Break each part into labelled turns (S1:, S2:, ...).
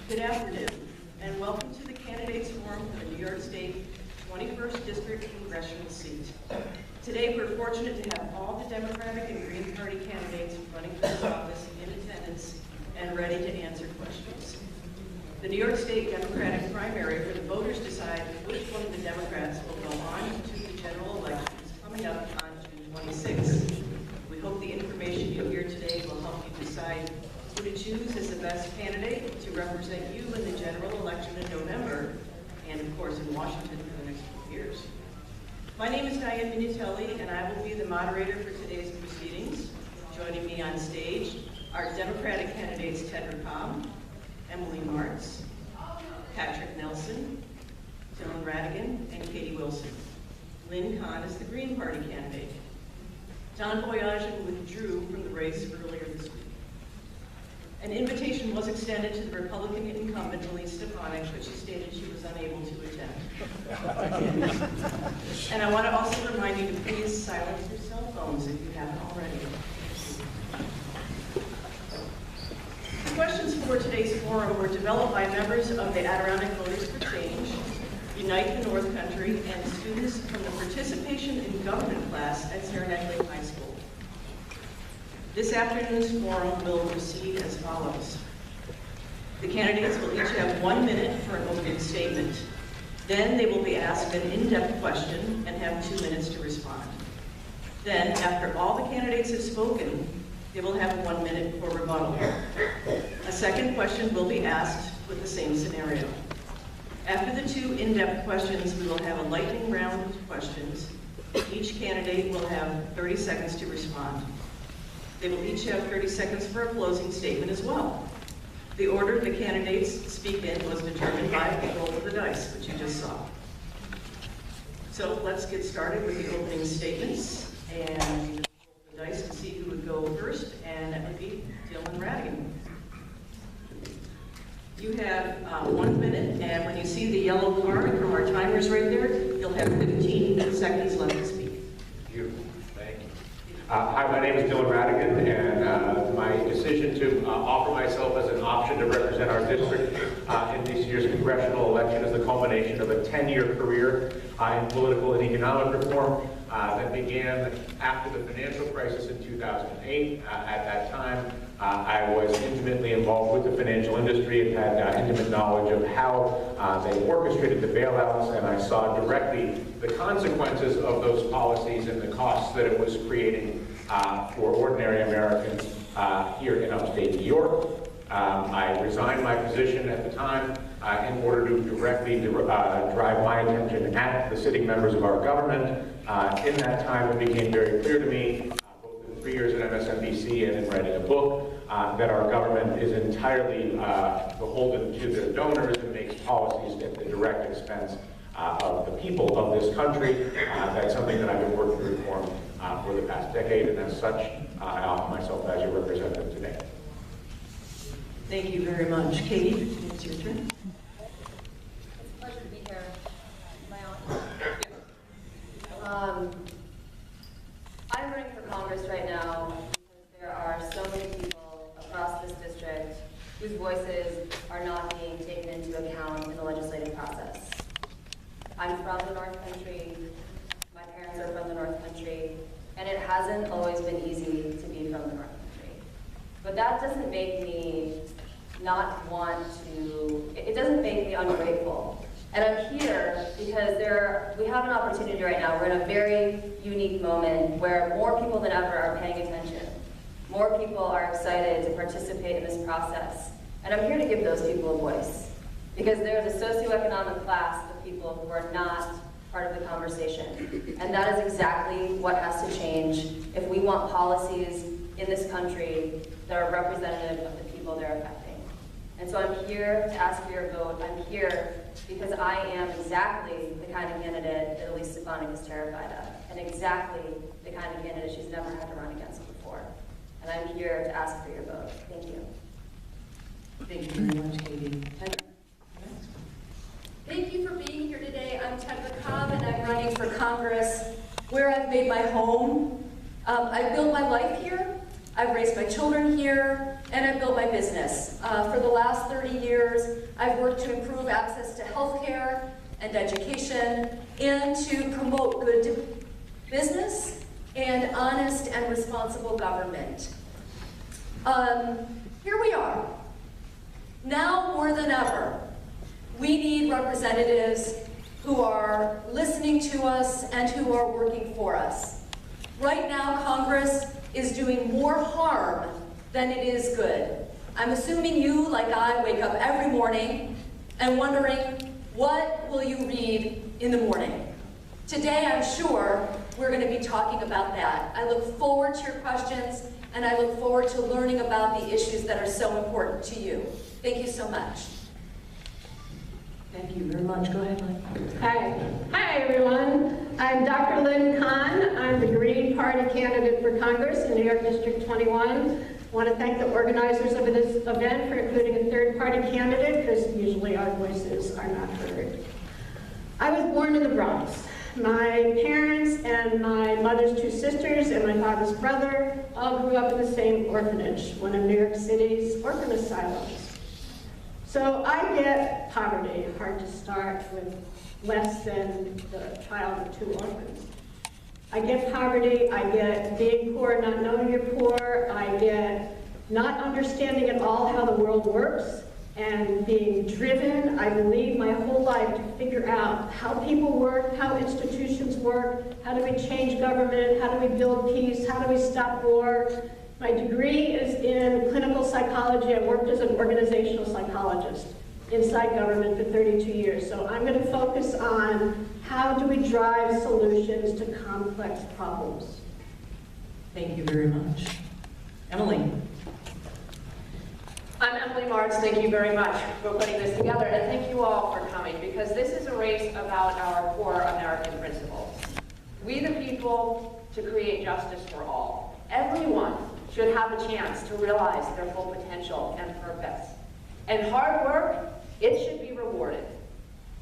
S1: Good afternoon, and welcome to the Candidates Forum for the New York State 21st District Congressional seat. Today, we're fortunate to have all the Democratic and Green Party candidates running for this office in attendance and ready to answer questions. The New York State Democratic primary, where the voters decide which one of the Democrats will go on to the general elections coming up on June 26th. We hope the information you hear today will help you decide who to choose as the best candidate to represent you in the general election in November, and of course in Washington for the next 4 years. My name is Diane Minutelli, and I will be the moderator for today's proceedings. Joining me on stage are Democratic candidates Ted Cobb, Emily Martz, Patrick Nelson, Dylan Radigan, and Katie Wilson. Lynn Kahn is the Green Party candidate. Don Boyajian withdrew from the race earlier this week. An invitation was extended to the Republican incumbent, Elise Stefanik, but she stated she was unable to attend. And I want to also remind you to please silence your cell phones if you haven't already. The questions for today's forum were developed by members of the Adirondack Voters for Change, Unite the North Country, and students from the Participation in Government class at Saranac High School. This afternoon's forum will proceed as follows. The candidates will each have 1 minute for an opening statement. Then they will be asked an in-depth question and have 2 minutes to respond. Then, after all the candidates have spoken, they will have 1 minute for rebuttal. A second question will be asked with the same scenario. After the 2 in-depth questions, we will have a lightning round of questions. Each candidate will have 30 seconds to respond. They will each have 30 seconds for a closing statement as well. The order the candidates speak in was determined by the roll of the dice, which you just saw. So let's get started with the opening statements, and roll the dice to see who would go first, and that would be Dylan Radigan. You have 1 minute, and when you see the yellow card from our timers right there, you'll have 15 seconds left to speak.
S2: Beautiful, thank you. Hi, my name is Dylan Radigan, and my decision to offer myself as an option to represent our district in this year's congressional election is the culmination of a 10-year career in political and economic reform that began after the financial crisis in 2008. At that time, I was intimately involved with the financial industry and had intimate knowledge of how they orchestrated the bailouts, and I saw directly the consequences of those policies and the costs that it was creating for ordinary Americans here in upstate New York. I resigned my position at the time in order to directly drive my attention at the sitting members of our government. In that time, it became very clear to me, both in 3 years at MSNBC and in writing a book, that our government is entirely beholden to their donors and makes policies at the direct expense of the people of this country. That's something that I've been working to reform for the past decade, and as such, I offer myself as your representative today.
S1: Thank you very much. Katie, it's your turn.
S3: It's a pleasure to be here. Am I on? I'm running for Congress right now because there are so many people across this district whose voices are not being taken into account in the legislative process. I'm from the North Country, my parents are from the North Country, and it hasn't always been easy to be from the North Country. But that doesn't make me not want to, it doesn't make me ungrateful. And I'm here because we have an opportunity right now. We're in a very unique moment where more people than ever are paying attention. More people are excited to participate in this process. And I'm here to give those people a voice. Because there's a socioeconomic class of people who are not part of the conversation. And that is exactly what has to change if we want policies in this country that are representative of the people they're affecting. And so I'm here to ask for your vote. I'm here because I am exactly the kind of candidate that Elise Stefanik is terrified of, and exactly the kind of candidate she's never had to run against before. And I'm here to ask for your vote. Thank you.
S1: Thank you very much, Katie.
S4: Thank you for being here today. I'm Ted Cobb, and I'm running for Congress, where I've made my home. I've built my life here. I've raised my children here. and I've built my business. For the last 30 years, I've worked to improve access to healthcare and education and to promote good business and honest and responsible government. Here we are. Now more than ever, we need representatives who are listening to us and who are working for us. Right now, Congress is doing more harm than it is good. I'm assuming you, like I, wake up every morning and wondering, what will you read in the morning? Today, I'm sure we're going to be talking about that. I look forward to your questions, and I look forward to learning about the issues that are so important to you. Thank you so much.
S1: Thank you very much. Go ahead, Lynn.
S5: Hi everyone. I'm Dr. Lynn Kahn. I'm the Green Party candidate for Congress in New York District 21. I want to thank the organizers of this event for including a third-party candidate, because usually our voices are not heard. I was born in the Bronx. My parents and my mother's two sisters and my father's brother all grew up in the same orphanage, one of New York City's orphan asylums. So I get poverty, hard to start with less than the child of two orphans. I get poverty, I get being poor, not knowing you're poor, I get not understanding at all how the world works, and being driven, I believe, my whole life to figure out how people work, how institutions work, how do we change government, how do we build peace, how do we stop war. My degree is in clinical psychology. I worked as an organizational psychologist inside government for 32 years. So I'm going to focus on how do we drive solutions to complex problems.
S1: Thank you very much. Emily.
S6: I'm Emily Martz. Thank you very much for putting this together, and thank you all for coming, because this is a race about our core American principles. We the people to create justice for all. Everyone should have a chance to realize their full potential and purpose. And hard work, it should be rewarded.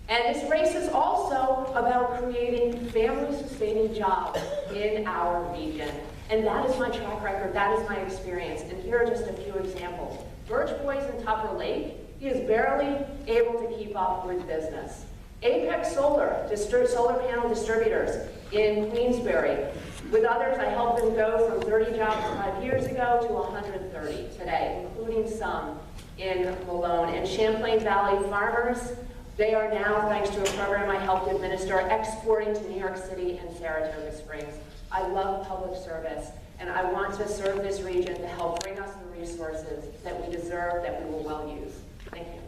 S6: And this race is also about creating family-sustaining jobs in our region. And that is my track record, that is my experience. And here are just a few examples. Birch Boys in Tupper Lake, he is barely able to keep up with business. Apex Solar, solar panel distributors in Queensbury. With others, I helped them go from 30 jobs 5 years ago to 130 today, including some in Malone. And Champlain Valley farmers, they are now, thanks to a program I helped administer, exporting to New York City and Saratoga Springs. I love public service, and I want to serve this region to help bring us the resources that we deserve, that we will well use. Thank you.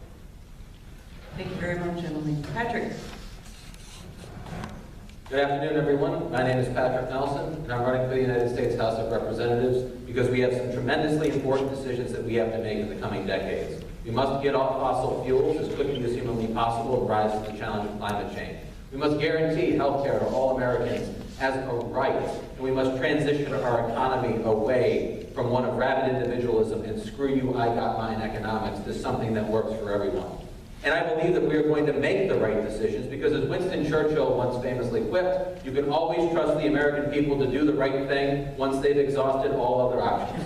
S1: Thank you very much, Emily. Patrick.
S7: Good afternoon, everyone. My name is Patrick Nelson, and I'm running for the United States House of Representatives because we have some tremendously important decisions that we have to make in the coming decades. We must get off fossil fuels as quickly as humanly possible and rise to the challenge of climate change. We must guarantee health care to all Americans as a right, and we must transition our economy away from one of rabid individualism and screw you, I got mine economics to something that works for everyone. And I believe that we are going to make the right decisions because, as Winston Churchill once famously quipped, you can always trust the American people to do the right thing once they've exhausted all other options.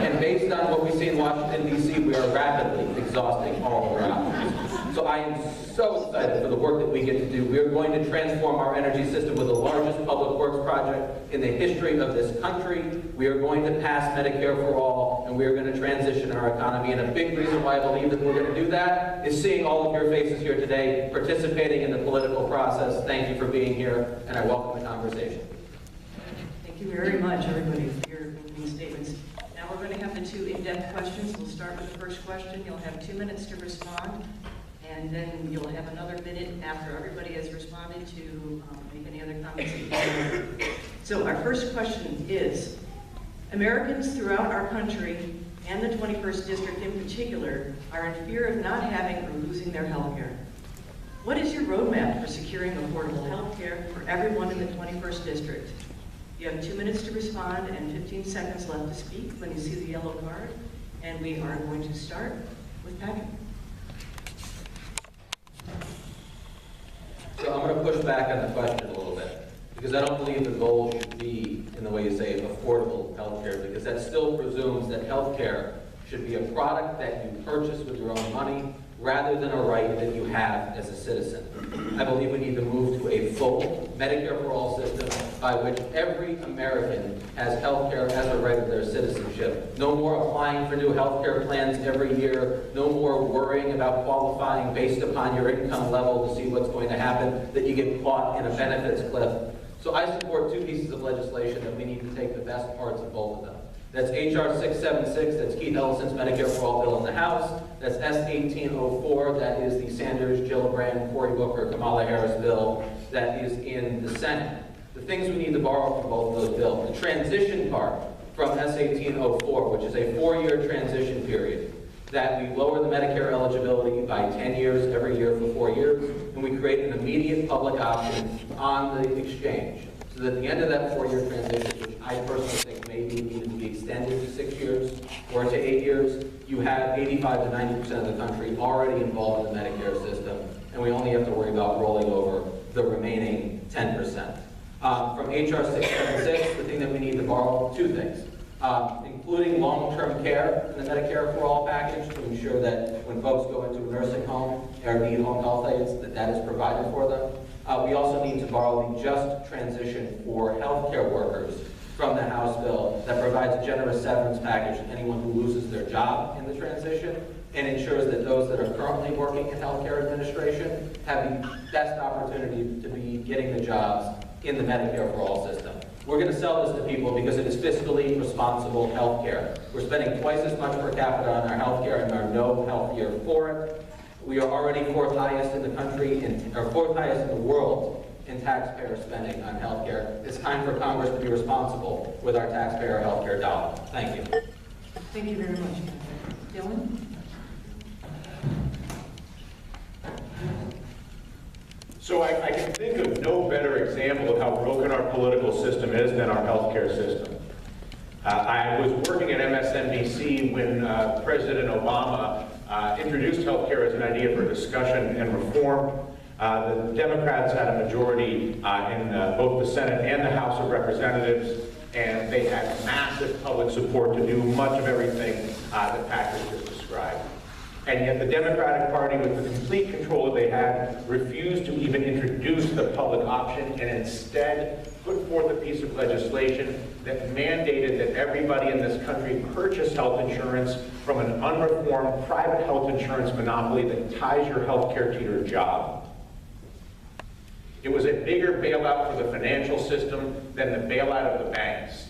S7: And based on what we see in Washington, D.C., we are rapidly exhausting all other options. So I am so excited for the work that we get to do. We are going to transform our energy system with the largest public works project in the history of this country. We are going to pass Medicare for all, and we are going to transition our economy. And a big reason why I believe that we're going to do that is seeing all of your faces here today, participating in the political process. Thank you for being here, and I welcome the conversation.
S1: Thank you very much, everybody, for your opening statements. Now we're going to have the two in-depth questions. We'll start with the first question. You'll have 2 minutes to respond, and then you'll have another minute after everybody has responded to make any other comments that you have. So our first question is, Americans throughout our country, and the 21st District in particular, are in fear of not having or losing their health care. What is your roadmap for securing affordable health care for everyone in the 21st District? You have 2 minutes to respond and 15 seconds left to speak when you see the yellow card. And we are going to start with Patrick.
S7: So I'm going to push back on the question a little bit, because I don't believe the goal should be, in the way you say, affordable health care, because that still presumes that health care should be a product that you purchase with your own money rather than a right that you have as a citizen. I believe we need to move to a full Medicare for all system by which every American has health care as a right of their citizenship. No more applying for new health care plans every year. No more worrying about qualifying based upon your income level to see what's going to happen, that you get caught in a benefits cliff. So I support two pieces of legislation that we need to take the best parts of both of them. That's H.R. 676, that's Keith Ellison's Medicare for All bill in the House. That's S. 1804, that is the Sanders, Gillibrand, Cory Booker, Kamala Harris bill that is in the Senate. The things we need to borrow from both of those bills. The transition part from S. 1804, which is a 4-year transition period, that we lower the Medicare eligibility by 10 years every year for 4 years, and we create an immediate public option on the exchange. So that at the end of that 4-year transition, which I personally think maybe needed to be extended to 6 years or to 8 years, you have 85 to 90% of the country already involved in the Medicare system, and we only have to worry about rolling over the remaining 10%. From H.R. 676, the thing that we need to borrow, two things. Including long-term care in the Medicare for All package to ensure that when folks go into a nursing home or need home health aides, that is provided for them. We also need to borrow the just transition for healthcare workers from the House bill that provides a generous severance package to anyone who loses their job in the transition and ensures that those that are currently working in healthcare administration have the best opportunity to be getting the jobs in the Medicare for All system. We're going to sell this to people because it is fiscally responsible health care. We're spending twice as much per capita on our health care and are no healthier for it. We are already 4th highest in the country, or 4th highest in the world in taxpayer spending on health care. It's time for Congress to be responsible with our taxpayer health care dollar. Thank you.
S1: Thank you very much, Dylan?
S2: So I can think of no better example of how broken our political system is than our healthcare system. I was working at MSNBC when President Obama introduced healthcare as an idea for discussion and reform. The Democrats had a majority in both the Senate and the House of Representatives, and they had massive public support to do much of everything that Patrick just described. And yet the Democratic Party, with the complete control that they had, refused to even introduce the public option and instead put forth a piece of legislation that mandated that everybody in this country purchase health insurance from an unreformed private health insurance monopoly that ties your health care to your job. It was a bigger bailout for the financial system than the bailout of the banks.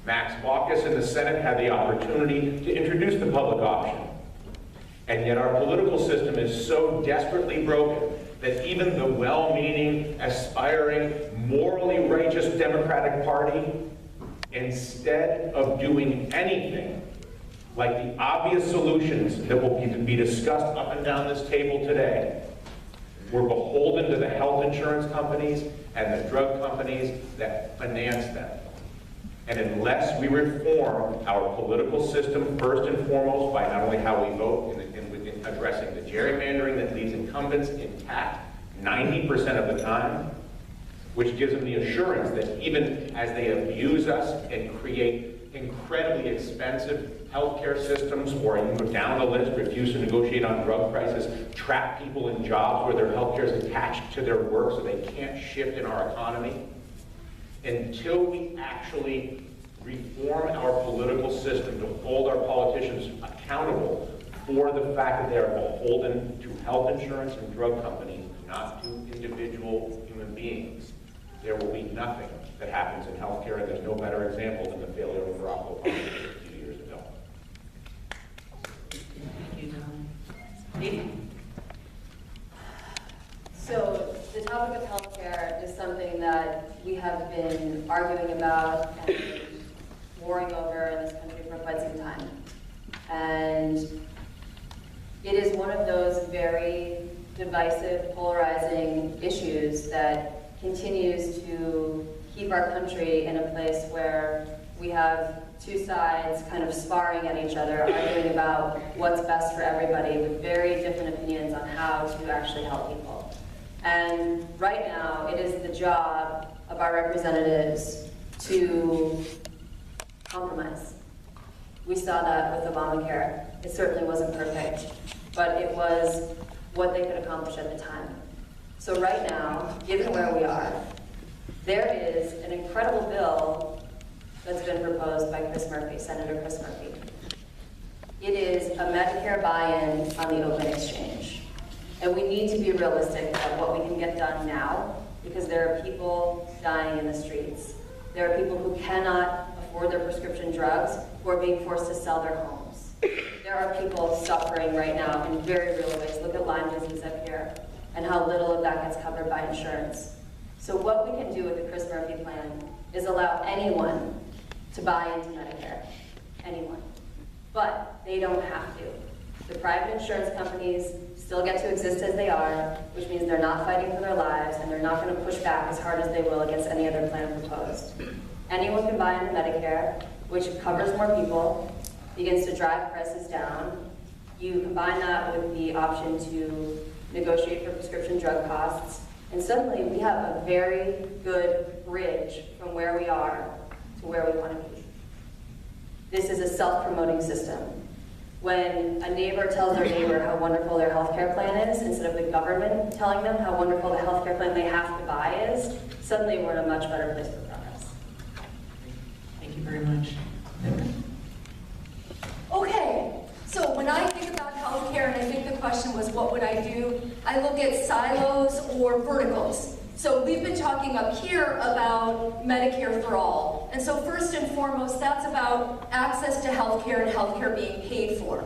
S2: Max Baucus in the Senate had the opportunity to introduce the public option. And yet our political system is so desperately broken that even the well-meaning, aspiring, morally righteous Democratic Party, instead of doing anything like the obvious solutions that will be discussed up and down this table today, we're beholden to the health insurance companies and the drug companies that finance them. And unless we reform our political system first and foremost by not only how we vote in addressing the gerrymandering that leaves incumbents intact 90% of the time, which gives them the assurance that even as they abuse us and create incredibly expensive healthcare systems, or you go down the list, refuse to negotiate on drug prices, trap people in jobs where their healthcare is attached to their work so they can't shift in our economy, until we actually reform our political system to hold our politicians accountable for the fact that they are beholden to health insurance and drug companies, not to individual human beings, there will be nothing that happens in healthcare, and there's no better example than the failure of Obama a few years ago.
S1: Thank you, Don. Katie?
S3: So the topic of healthcare is something that we have been arguing about and warring over in this country for quite some time. And it is one of those very divisive, polarizing issues that continues to keep our country in a place where we have two sides kind of sparring at each other, arguing about what's best for everybody with very different opinions on how to actually help people. And right now, it is the job of our representatives to compromise. We saw that with Obamacare. It certainly wasn't perfect, but it was what they could accomplish at the time. So right now, given where we are, there is an incredible bill that's been proposed by Chris Murphy, Senator Chris Murphy. It is a Medicare buy-in on the open exchange. And we need to be realistic about what we can get done now, because there are people dying in the streets. There are people who cannot afford their prescription drugs, who are being forced to sell their homes. There are people suffering right now in very real ways. Look at Lyme disease up here, and how little of that gets covered by insurance. So what we can do with the Chris Murphy plan is allow anyone to buy into Medicare. Anyone. But they don't have to. The private insurance companies still get to exist as they are, which means they're not fighting for their lives, and they're not going to push back as hard as they will against any other plan proposed. Anyone can buy into Medicare, which covers more people, begins to drive prices down. You combine that with the option to negotiate for prescription drug costs, and suddenly we have a very good bridge from where we are to where we want to be. This is a self-promoting system. When a neighbor tells their neighbor how wonderful their healthcare plan is, instead of the government telling them how wonderful the healthcare plan they have to buy is, suddenly we're in a much better place for progress.
S1: Thank you very much.
S4: Okay, so when I think about healthcare, and I think the question was, what would I do? I look at silos or verticals. So we've been talking up here about Medicare for all. And so first and foremost, that's about access to healthcare and healthcare being paid for.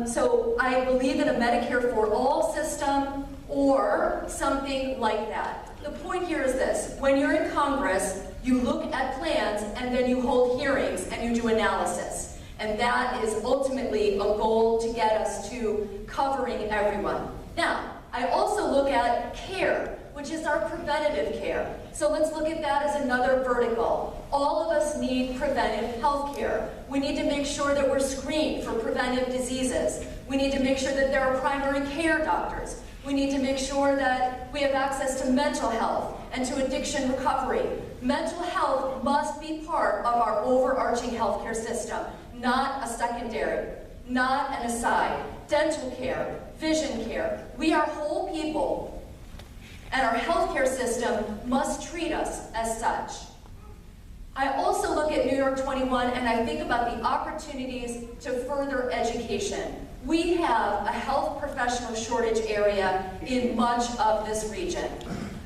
S4: So I believe in a Medicare for all system or something like that. The point here is this: when you're in Congress, you look at plans and then you hold hearings and you do analysis. And that is ultimately a goal to get us to covering everyone. Now, I also look at care, which is our preventative care. So let's look at that as another vertical. All of us need preventive health care. We need to make sure that we're screened for preventive diseases. We need to make sure that there are primary care doctors. We need to make sure that we have access to mental health and to addiction recovery. Mental health must be part of our overarching healthcare system, not a secondary, not an aside. Dental care, vision care. We are whole people, and our healthcare system must treat us as such. I also look at NY-21 and I think about the opportunities to further education. We have a health professional shortage area in much of this region,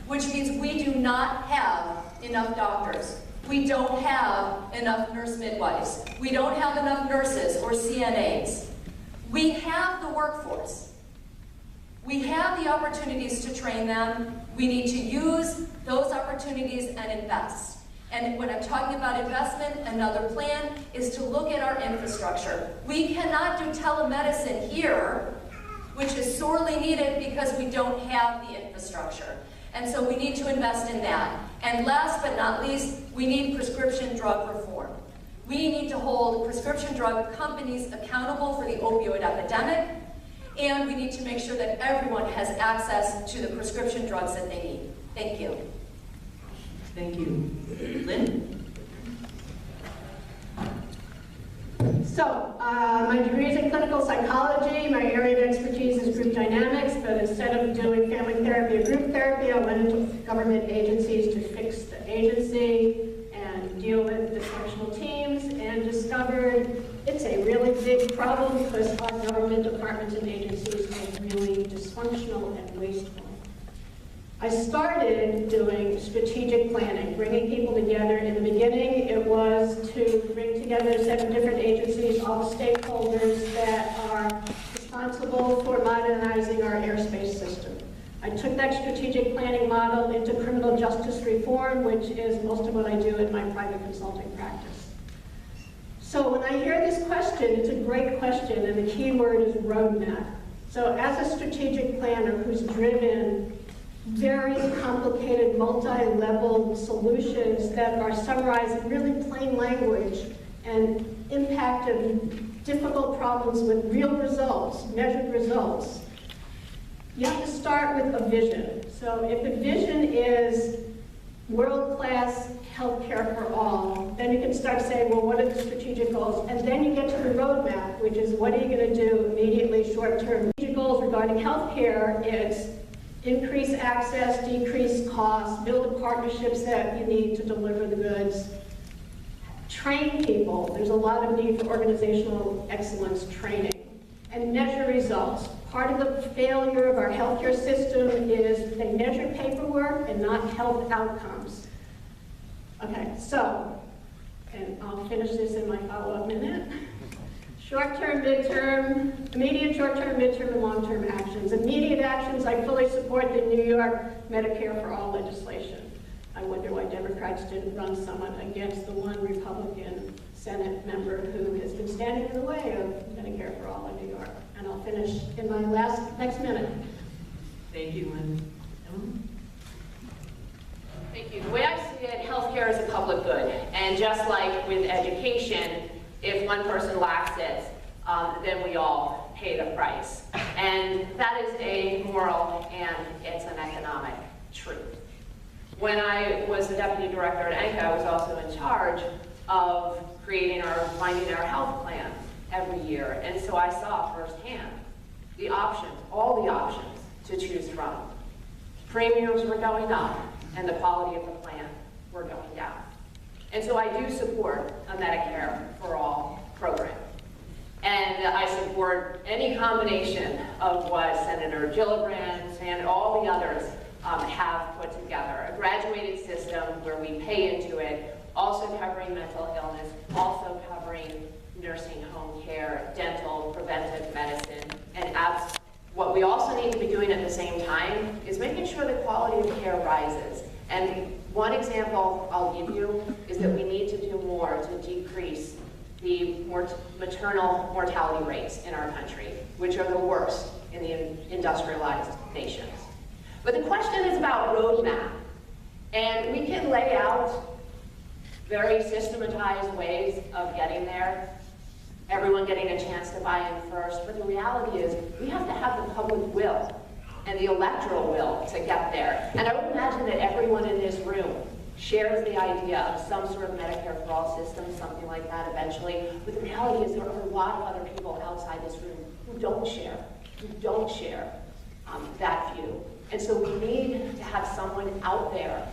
S4: which means we do not have enough doctors. We don't have enough nurse midwives. We don't have enough nurses or CNAs. We have the workforce. We have the opportunities to train them. We need to use those opportunities and invest. And when I'm talking about investment, another plan is to look at our infrastructure. We cannot do telemedicine here, which is sorely needed because we don't have the infrastructure. And so we need to invest in that. And last but not least, we need prescription drug reform. We need to hold prescription drug companies accountable for the opioid epidemic, and we need to make sure that everyone has access to the prescription drugs that they need. Thank you.
S1: Thank you. Lynn?
S5: So, my degree is in clinical psychology. My area of expertise is group dynamics, but instead of doing family therapy or group therapy, I went into government agencies to fix the agency and deal with dysfunctional teams, and discovered it's a really big problem because our government departments and agencies are really dysfunctional and wasteful. I started doing strategic planning, bringing people together. In the beginning, it was to bring together 7 different agencies, all the stakeholders that are responsible for modernizing our airspace system. I took that strategic planning model into criminal justice reform, which is most of what I do in my private consulting practice. So when I hear this question, it's a great question, and the key word is roadmap. So as a strategic planner who's driven very complicated, multi-level solutions that are summarized in really plain language and impacted difficult problems with real results, measured results, you have to start with a vision. So if the vision is world-class healthcare for all, then you can start saying, well, what are the strategic goals? And then you get to the roadmap, which is what are you going to do immediately short-term? Strategic goals regarding healthcare is increase access, decrease costs, build the partnerships that you need to deliver the goods, train people. There's a lot of need for organizational excellence training, and measure results. Part of the failure of our healthcare system is they measure paperwork and not health outcomes. Okay, so, and I'll finish this in my follow-up minute. Short-term, midterm, immediate, short-term, midterm, and long-term actions. Immediate actions, I fully support the New York Medicare for All legislation. I wonder why Democrats didn't run someone against the one Republican Senate member who has been standing in the way of Medicare for All in New York. And I'll finish in my next minute.
S1: Thank you, Lynn.
S6: Thank you. The way I see it, healthcare is a public good. And just like with education, if one person lacks it, then we all pay the price. And that is a moral and it's an economic truth. When I was the deputy director at NYC, I was also in charge of finding our health plan every year. And so I saw firsthand the options, all the options to choose from. Premiums were going up and the quality of the plan were going down. And so I do support a Medicare for All program. And I support any combination of what Senator Gillibrand and all the others have put together. A graduated system where we pay into it, also covering mental illness, also covering nursing home care, dental, preventive medicine, and what we also need to be doing at the same time is making sure the quality of care rises. And one example I'll give you is that we need to do more to decrease the maternal mortality rates in our country, which are the worst in the industrialized nations. But the question is about roadmap. And we can lay out very systematized ways of getting there, everyone getting a chance to buy in first, but the reality is we have to have the public will and the electoral will to get there. And I would imagine that everyone in this room shares the idea of some sort of Medicare for All system, something like that eventually. But the reality is there are a lot of other people outside this room who don't share that view. And so we need to have someone out there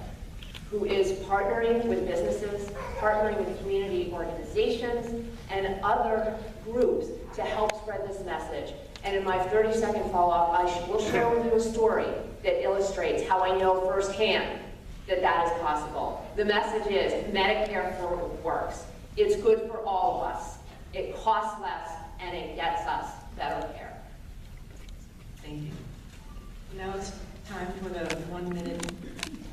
S6: who is partnering with businesses, partnering with community organizations, and other groups to help spread this message. And in my 30-second follow-up, I will share with you a story that illustrates how I know firsthand that that is possible. The message is Medicare for works. It's good for all of us. It costs less, and it gets us better care.
S1: Thank you. Now it's time for the 1-minute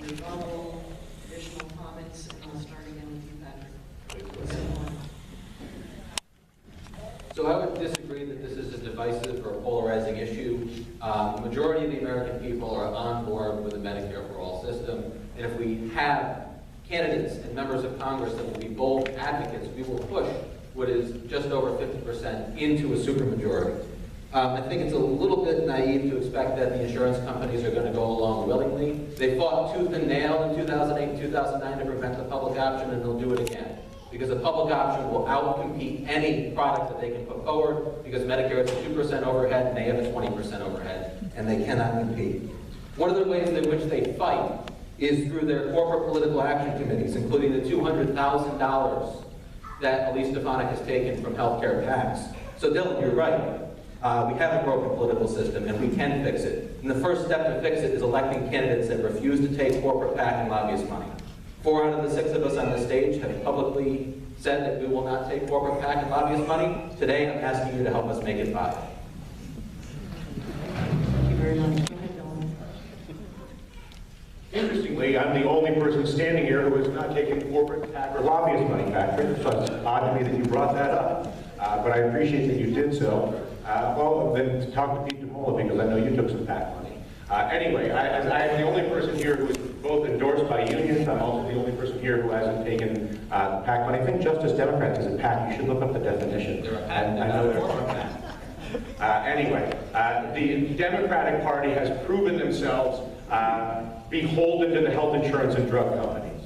S1: rebuttal, additional comments, and I'll start again with you, Patrick.
S7: So I would disagree that this is a divisive or polarizing issue. The majority of the American people are on board with the Medicare for All system. And if we have candidates and members of Congress that will be bold advocates, we will push what is just over 50% into a supermajority. I think it's a little bit naive to expect that the insurance companies are going to go along willingly. They fought tooth and nail in 2008 and 2009 to prevent the public option, and they'll do it again. Because the public option will outcompete any product that they can put forward, because Medicare is a 2% overhead and they have a 20% overhead, and they cannot compete. One of the ways in which they fight is through their corporate political action committees, including the $200,000 that Elise Stefanik has taken from healthcare PACs. So Dylan, you're right. We have a broken political system, and we can fix it. And the first step to fix it is electing candidates that refuse to take corporate PAC and lobbyist money. 4 out of the 6 of us on this stage have publicly said that we will not take corporate PAC and lobbyist money. Today, I'm asking you to help us make it 5.
S1: Thank you very much. Go ahead, Dylan.
S2: Interestingly, I'm the only person standing here who is not taking corporate PAC or lobbyist money, Patrick, so it's odd to me that you brought that up. But I appreciate that you did so. Well, then talk to Pete DeMola, because I know you took some PAC money. Anyway, I am the only person here who is both endorsed by unions. I'm also the only person here who hasn't taken PAC money. I think Justice Democrats is a PAC. You should look up the definition.
S7: They're a PAC.
S2: I know they're a PAC. Anyway, the Democratic Party has proven themselves beholden to the health insurance and drug companies.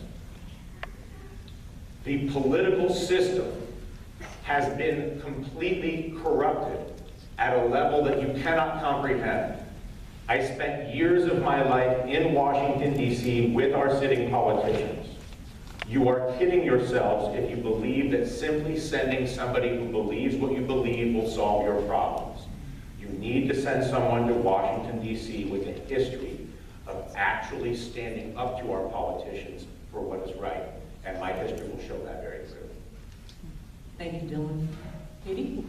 S2: The political system has been completely corrupted at a level that you cannot comprehend. I spent years of my life in Washington, D.C. with our sitting politicians. You are kidding yourselves if you believe that simply sending somebody who believes what you believe will solve your problems. You need to send someone to Washington, D.C. with a history of actually standing up to our politicians for what is right. And my history will show that very clearly.
S1: Thank you, Dylan. Katie?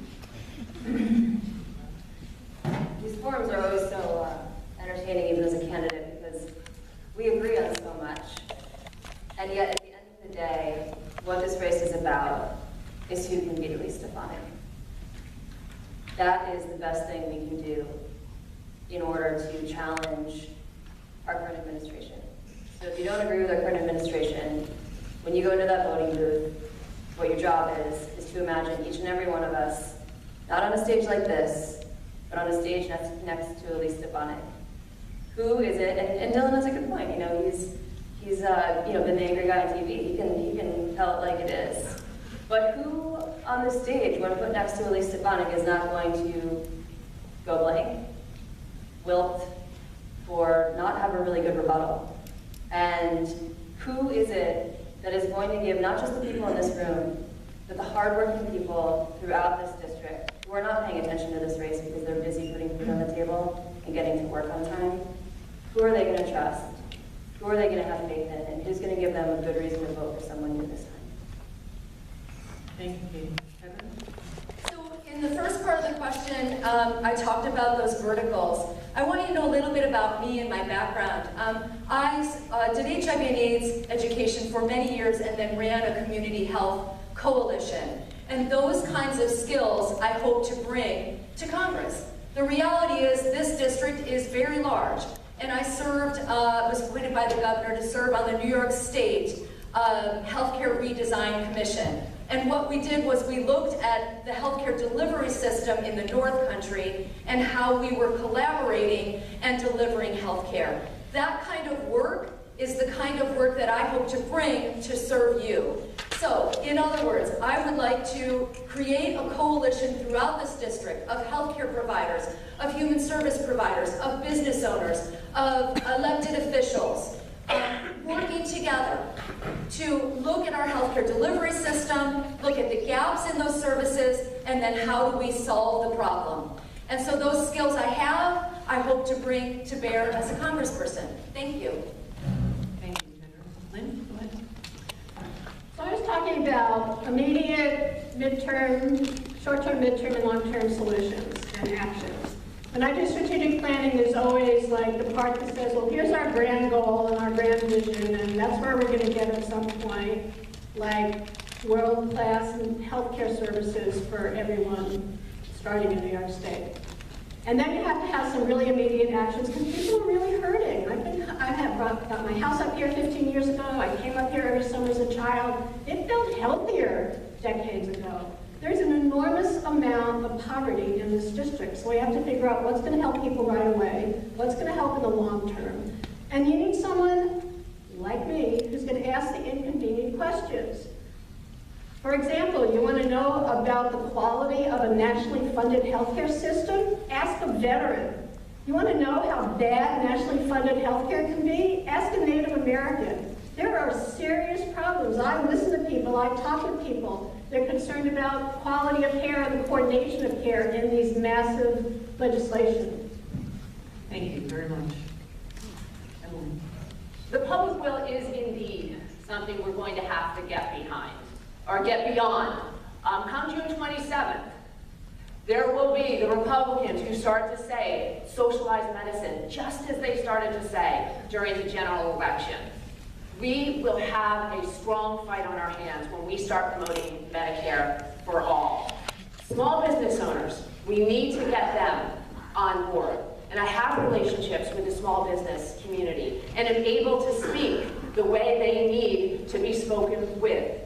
S3: These forums are always so entertaining, even as a candidate, because we agree on so much. And yet, at the end of the day, what this race is about is who can be the least defiant. That is the best thing we can do in order to challenge our current administration. So if you don't agree with our current administration, when you go into that voting booth, what your job is to imagine each and every one of us, not on a stage like this, but on a stage next to Elise Stefanik. Who is it? And Dylan has a good point. You know, he's been the angry guy on TV. He can tell it like it is. But who on the stage, when put next to Elise Stefanik, is not going to go blank, wilt, or not have a really good rebuttal? And who is it that is going to give not just the people in this room, but the hardworking people throughout this district who are not paying attention to this race because they're busy putting food on the table and getting to work on time? Who are they going to trust? Who are they going to have faith in? And who's going to give them a good reason to vote for someone new this time?
S1: Thank you, Katie. Heather?
S4: So in the first part of the question, I talked about those verticals. I want you to know a little bit about me and my background. I did HIV and AIDS education for many years and then ran a community health coalition. And those kinds of skills I hope to bring to Congress. The reality is this district is very large. And I was appointed by the governor to serve on the New York State Healthcare Redesign Commission. And what we did was we looked at the healthcare delivery system in the North Country and how we were collaborating and delivering healthcare. That kind of work is the kind of work that I hope to bring to serve you. So, in other words, I would like to create a coalition throughout this district of healthcare providers, of human service providers, of business owners, of elected officials, working together to look at our healthcare delivery system, look at the gaps in those services, and then how do we solve the problem. And so those skills I have, I hope to bring to bear as a congressperson. Thank you.
S1: Thank you, Heather. Lynn, go ahead.
S5: So I was talking about immediate, midterm, short-term, midterm, and long-term solutions and actions. When I do strategic planning, there's always like the part that says, well, here's our grand goal and our grand vision, and that's where we're going to get at some point, like world-class healthcare services for everyone starting in New York State. And then you have to have some really immediate actions because people are really hurting. I got my house up here 15 years ago. I came up here every summer as a child. It felt healthier decades ago. There's an enormous amount of poverty in this district, so we have to figure out what's going to help people right away, what's going to help in the long term. And you need someone like me who's going to ask the inconvenient questions. For example, you want to know about the quality of a nationally funded healthcare system? Ask a veteran. You want to know how bad nationally funded healthcare can be? Ask a Native American. There are serious problems. I listen to people, I talk to people. They're concerned about quality of care and the coordination of care in these massive legislation.
S1: Thank you very much. Emily.
S6: The public will is indeed something we're going to have to get behind, or get beyond. Come June 27th, there will be the Republicans who start to say socialized medicine, just as they started to say during the general election. We will have a strong fight on our hands when we start promoting Medicare for all. Small business owners, we need to get them on board. And I have relationships with the small business community and am able to speak the way they need to be spoken with.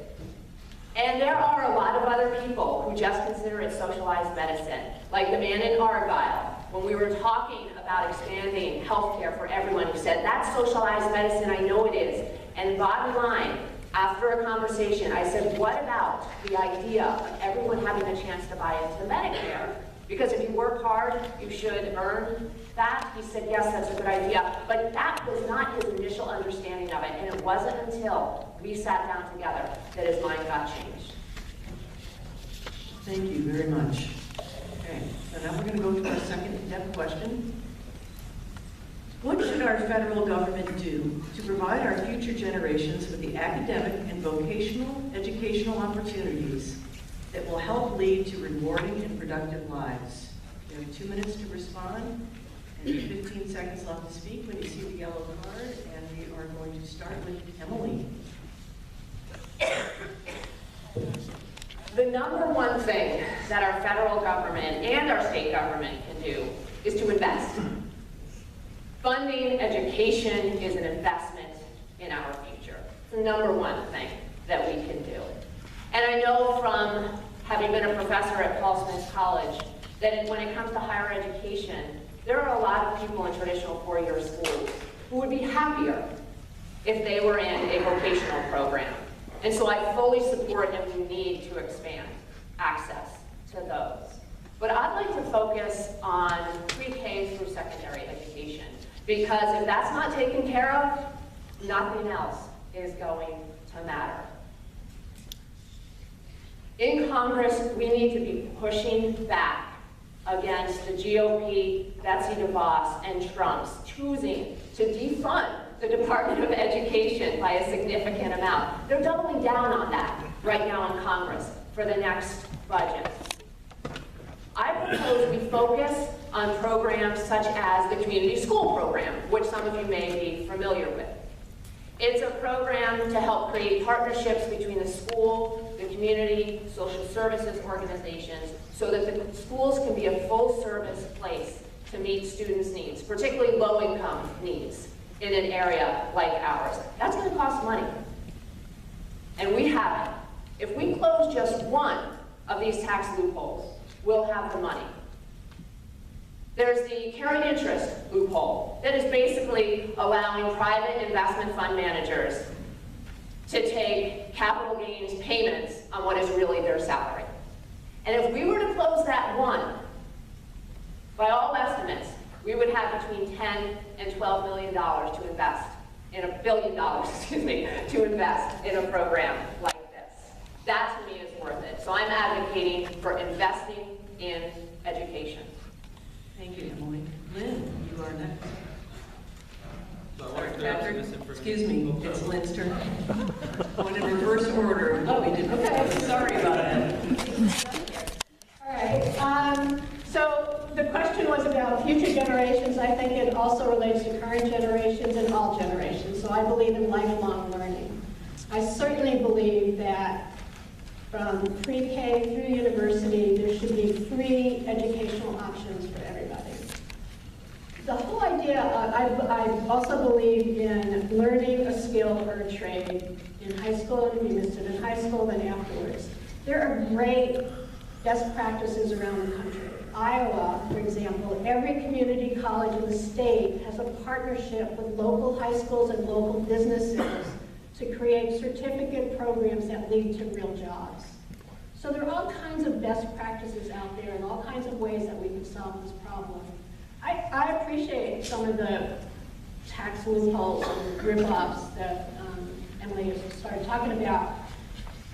S6: And there are a lot of other people who just consider it socialized medicine, like the man in Argyle, when we were talking about expanding healthcare for everyone, who said, that's socialized medicine, I know it is. And bottom line, after a conversation, I said, what about the idea of everyone having a chance to buy into Medicare? Because if you work hard, you should earn that. He said, yes, that's a good idea. But that was not his initial understanding of it, and it wasn't until we sat down together that his mind got changed.
S1: Thank you very much. Okay, so now we're going to go to our second in-depth question. What should our federal government do to provide our future generations with the academic and vocational educational opportunities that will help lead to rewarding and productive lives? You have 2 minutes to respond and 15 seconds left to speak when you see the yellow card, and we are going to start with Emily.
S6: The number one thing that our federal government and our state government can do is to invest. Funding education is an investment in our future. It's the number one thing that we can do. And I know from having been a professor at Paul Smith College that when it comes to higher education, there are a lot of people in traditional four-year schools who would be happier if they were in a vocational program. And so I fully support that we need to expand access to those. But I'd like to focus on pre-K through secondary education, because if that's not taken care of, nothing else is going to matter. In Congress, we need to be pushing back against the GOP, Betsy DeVos, and Trump's choosing to defund the Department of Education by a significant amount. They're doubling down on that right now in Congress for the next budget. I propose we focus on programs such as the Community School Program, which some of you may be familiar with. It's a program to help create partnerships between the school, the community, social services organizations, so that the schools can be a full-service place to meet students' needs, particularly low-income needs in an area like ours. That's going to cost money. And we have it. If we close just one of these tax loopholes, we'll have the money. There's the carried interest loophole that is basically allowing private investment fund managers to take capital gains payments on what is really their salary. And if we were to close that one, by all estimates, we would have between $10 and $12 million to invest in $1 billion, to invest in a program like this. That to me is worth it. So I'm advocating for investing in education.
S1: Thank you, Emily. Lynn, you are next.
S8: So I
S1: Sorry,
S8: want to clear up some
S1: Patrick.
S8: misinformation.
S1: Excuse me,
S8: Oh,
S1: it's
S8: sorry.
S1: Lynn's turn. Going in reverse order. Oh, we didn't. Okay, sorry about that.
S5: All right, so the question was about future generations. I think it also relates to current generations and all generations. So I believe in lifelong learning. I certainly believe that from pre-K through university, there should be free educational options for everybody. The whole idea, I also believe in learning a skill or a trade in high school, and if you missed it in high school, then afterwards. There are great best practices around the country. Iowa, for example, every community college in the state has a partnership with local high schools and local businesses to create certificate programs that lead to real jobs. So there are all kinds of best practices out there and all kinds of ways that we can solve this problem. I appreciate some of the tax loopholes and rip-offs that Emily has started talking about.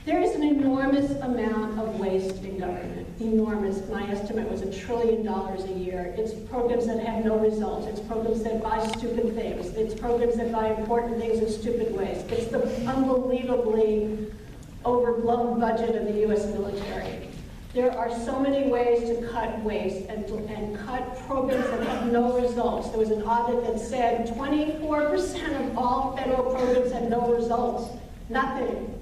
S5: There is an enormous amount of waste in government, enormous. My estimate was $1 trillion a year. It's programs that have no results. It's programs that buy stupid things. It's programs that buy important things in stupid ways. It's the unbelievably overblown budget of the U.S. military. There are so many ways to cut waste and cut programs that have no results. There was an audit that said 24% of all federal programs had no results. Nothing.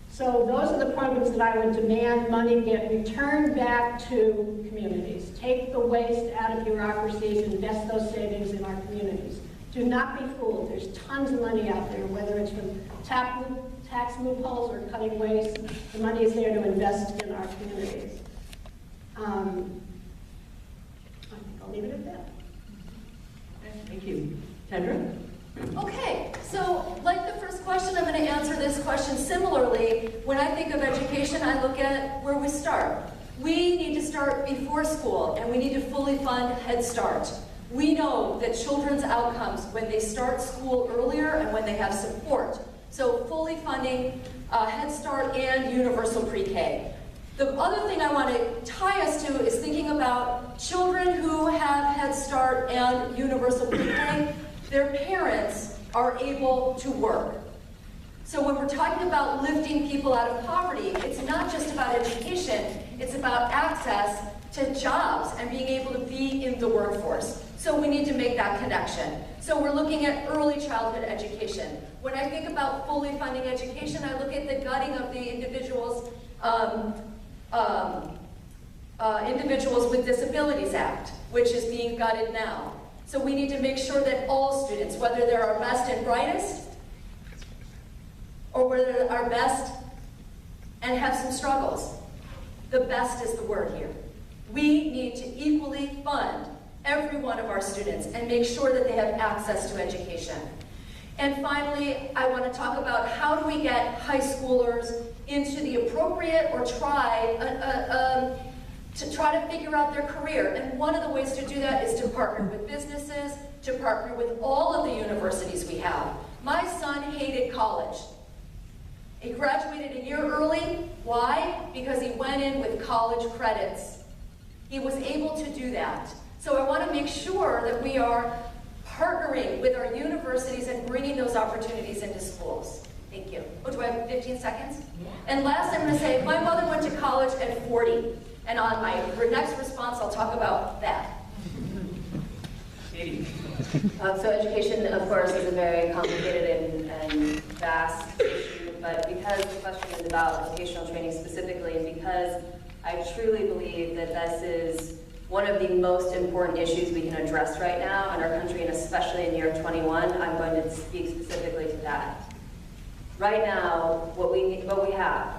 S5: So those are the programs that I would demand money get returned back to communities. Take the waste out of bureaucracies, invest those savings in our communities. Do not be fooled. There's tons of money out there, whether it's from tax loopholes or cutting waste. The money is there to invest in our communities. I think I'll leave it at that.
S1: Okay, thank you. Tendra?
S4: Okay, so like the first question, I'm going to answer this question similarly. When I think of education, I look at where we start. We need to start before school, and we need to fully fund Head Start. We know that children's outcomes when they start school earlier and when they have support. So fully funding Head Start and universal pre-K. The other thing I want to tie us to is thinking about children who have Head Start and universal pre-K. Their parents are able to work. So when we're talking about lifting people out of poverty, it's not just about education, it's about access to jobs and being able to be in the workforce. So we need to make that connection. So we're looking at early childhood education. When I think about fully funding education, I look at the gutting of the Individuals with Disabilities Act, which is being gutted now. So we need to make sure that all students, whether they're our best and brightest, or whether they're our best and have some struggles, the best is the word here. We need to equally fund every one of our students and make sure that they have access to education. And finally, I want to talk about how do we get high schoolers into the appropriate or to try to figure out their career. And one of the ways to do that is to partner with businesses, to partner with all of the universities we have. My son hated college. He graduated a year early. Why? Because he went in with college credits. He was able to do that. So I want to make sure that we are partnering with our universities and bringing those opportunities into schools. Thank you. Oh, do I have 15 seconds? And last, I'm going to say, my mother went to college at 40. And on my next response, I'll talk about that.
S1: Katie.
S3: So education, of course, is a very complicated and vast issue, but because the question is about vocational training specifically, and because I truly believe that this is one of the most important issues we can address right now in our country, and especially in year 21, I'm going to speak specifically to that. Right now, what we have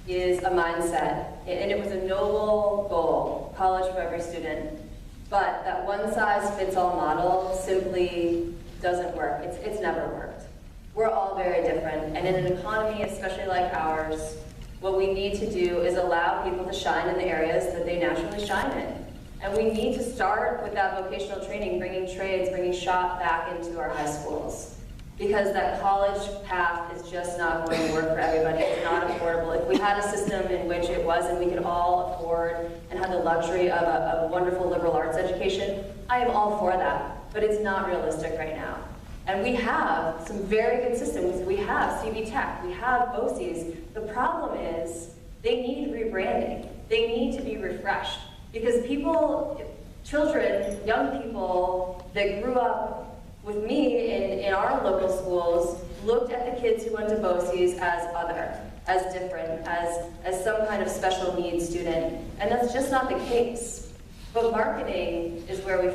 S3: is a mindset, and it was a noble goal, college for every student, but that one-size-fits-all model simply doesn't work. It's never worked. We're all very different, and in an economy, especially like ours, what we need to do is allow people to shine in the areas that they naturally shine in. And we need to start with that vocational training, bringing trades, bringing shop back into our high schools. Because that college path is just not going to work for everybody. It's not affordable. If we had a system in which it was and we could all afford and had the luxury of a wonderful liberal arts education, I am all for that. But it's not realistic right now. And we have some very good systems. We have CV Tech, we have BOCES. The problem is they need rebranding. They need to be refreshed. Because people, children, young people that grew up with me in our local schools looked at the kids who went to BOCES as other, as different, as some kind of special needs student, and that's just not the case. But marketing is where we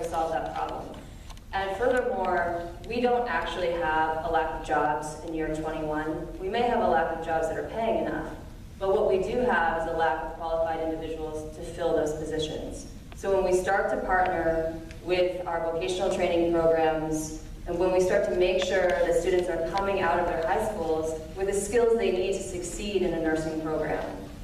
S3: solve that problem. And furthermore, we don't actually have a lack of jobs in year 21. We may have a lack of jobs that are paying enough, but what we do have is a lack of qualified individuals to fill those positions. So when we start to partner with our vocational training programs, and when we start to make sure that students are coming out of their high schools with the skills they need to succeed in a nursing program,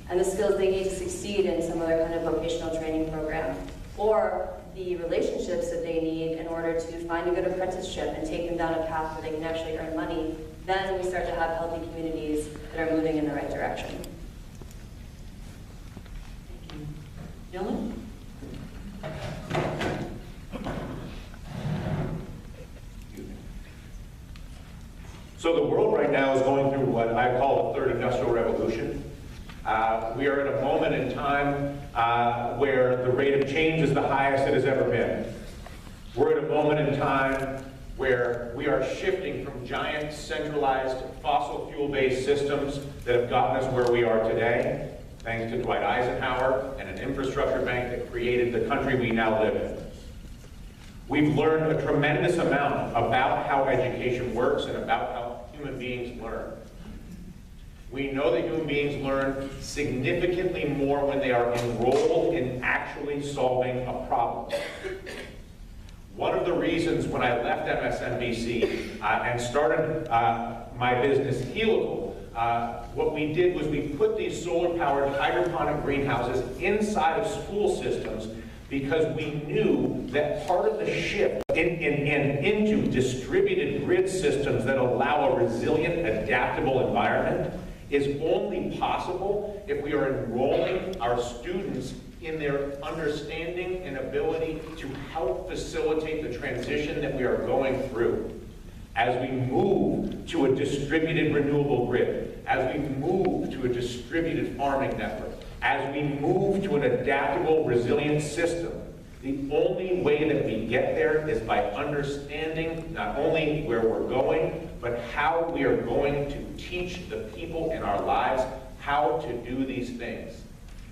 S3: and the skills they need to succeed in some other kind of vocational training program, or the relationships that they need in order to find a good apprenticeship and take them down a path where they can actually earn money, then we start to have healthy communities that are moving in the right direction.
S1: Thank you. Dylan?
S2: So the world right now is going through what I call the third industrial revolution. We are at a moment in time where the rate of change is the highest it has ever been. We're at a moment in time where we are shifting from giant centralized fossil fuel-based systems that have gotten us where we are today, thanks to Dwight Eisenhower and an infrastructure bank that created the country we now live in. We've learned a tremendous amount about how education works and about how human beings learn. We know that human beings learn significantly more when they are enrolled in actually solving a problem. One of the reasons when I left MSNBC and started my business, Helical, what we did was we put these solar-powered hydroponic greenhouses inside of school systems because we knew that part of the shift into distributed grid systems that allow a resilient, adaptable environment is only possible if we are enrolling our students in their understanding and ability to help facilitate the transition that we are going through. As we move to a distributed renewable grid, as we move to a distributed farming network, as we move to an adaptable, resilient system, the only way that we get there is by understanding not only where we're going, but how we are going to teach the people in our lives how to do these things.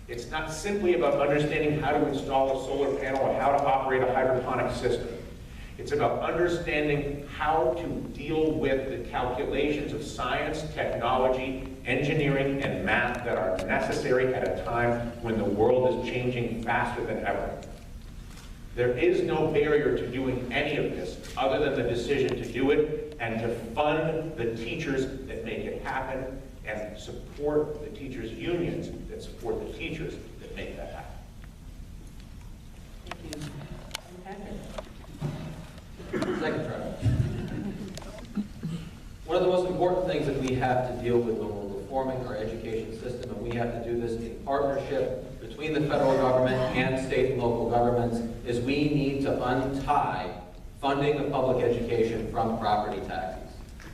S2: It's not simply about understanding how to install a solar panel or how to operate a hydroponic system. It's about understanding how to deal with the calculations of science, technology, engineering, and math that are necessary at a time when the world is changing faster than ever. There is no barrier to doing any of this other than the decision to do it and to fund the teachers that make it happen and support the teachers' unions that support the teachers that make that happen.
S1: Thank you. Patrick.
S7: Second try. One of the most important things that we have to deal with when we're reforming our education system, and we have to do this in partnership between the federal government and state and local governments, is we need to untie funding of public education from property taxes.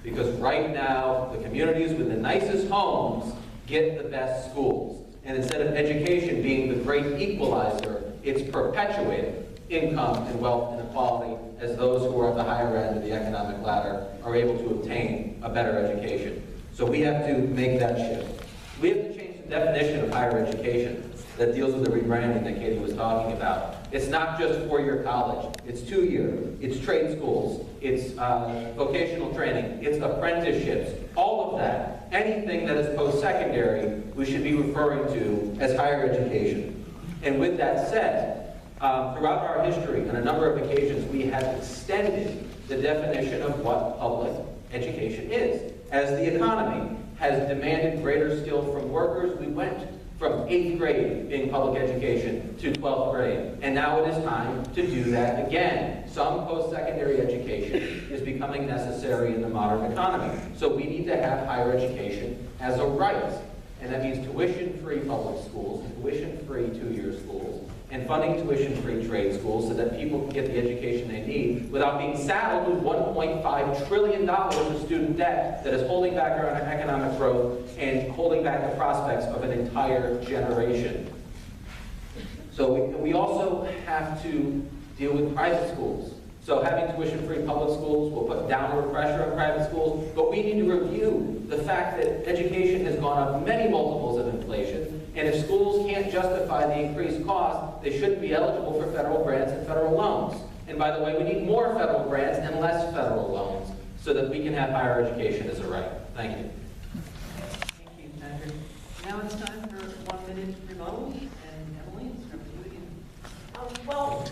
S7: Because right now, the communities with the nicest homes get the best schools. And instead of education being the great equalizer, it's perpetuating income and wealth inequality as those who are at the higher end of the economic ladder are able to obtain a better education. So we have to make that shift. We have to change the definition of higher education that deals with the rebranding that Katie was talking about. It's not just four-year college, it's two-year, it's trade schools, it's vocational training, it's apprenticeships, all of that. Anything that is post-secondary, we should be referring to as higher education. And with that said, throughout our history, on a number of occasions, we have extended the definition of what public education is. As the economy has demanded greater skill from workers, we went from 8th grade in public education to 12th grade. And now it is time to do that again. Some post-secondary education is becoming necessary in the modern economy. So we need to have higher education as a right. And that means tuition-free public schools, tuition-free two-year schools, and funding tuition-free trade schools so that people can get the education they need without being saddled with $1.5 trillion of student debt that is holding back our economic growth and holding back the prospects of an entire generation. So we also have to deal with private schools. So having tuition-free public schools will put downward pressure on private schools, but we need to review the fact that education has gone up many multiples of inflation, and if schools can't justify the increased cost, they shouldn't be eligible for federal grants and federal loans. And by the way, we need more federal grants and less federal loans so that we can have higher education as a right. Thank you.
S1: Thank you, Patrick. Now it's time for 1 minute rebuttal, and Emily, it's up to you again.
S6: Well,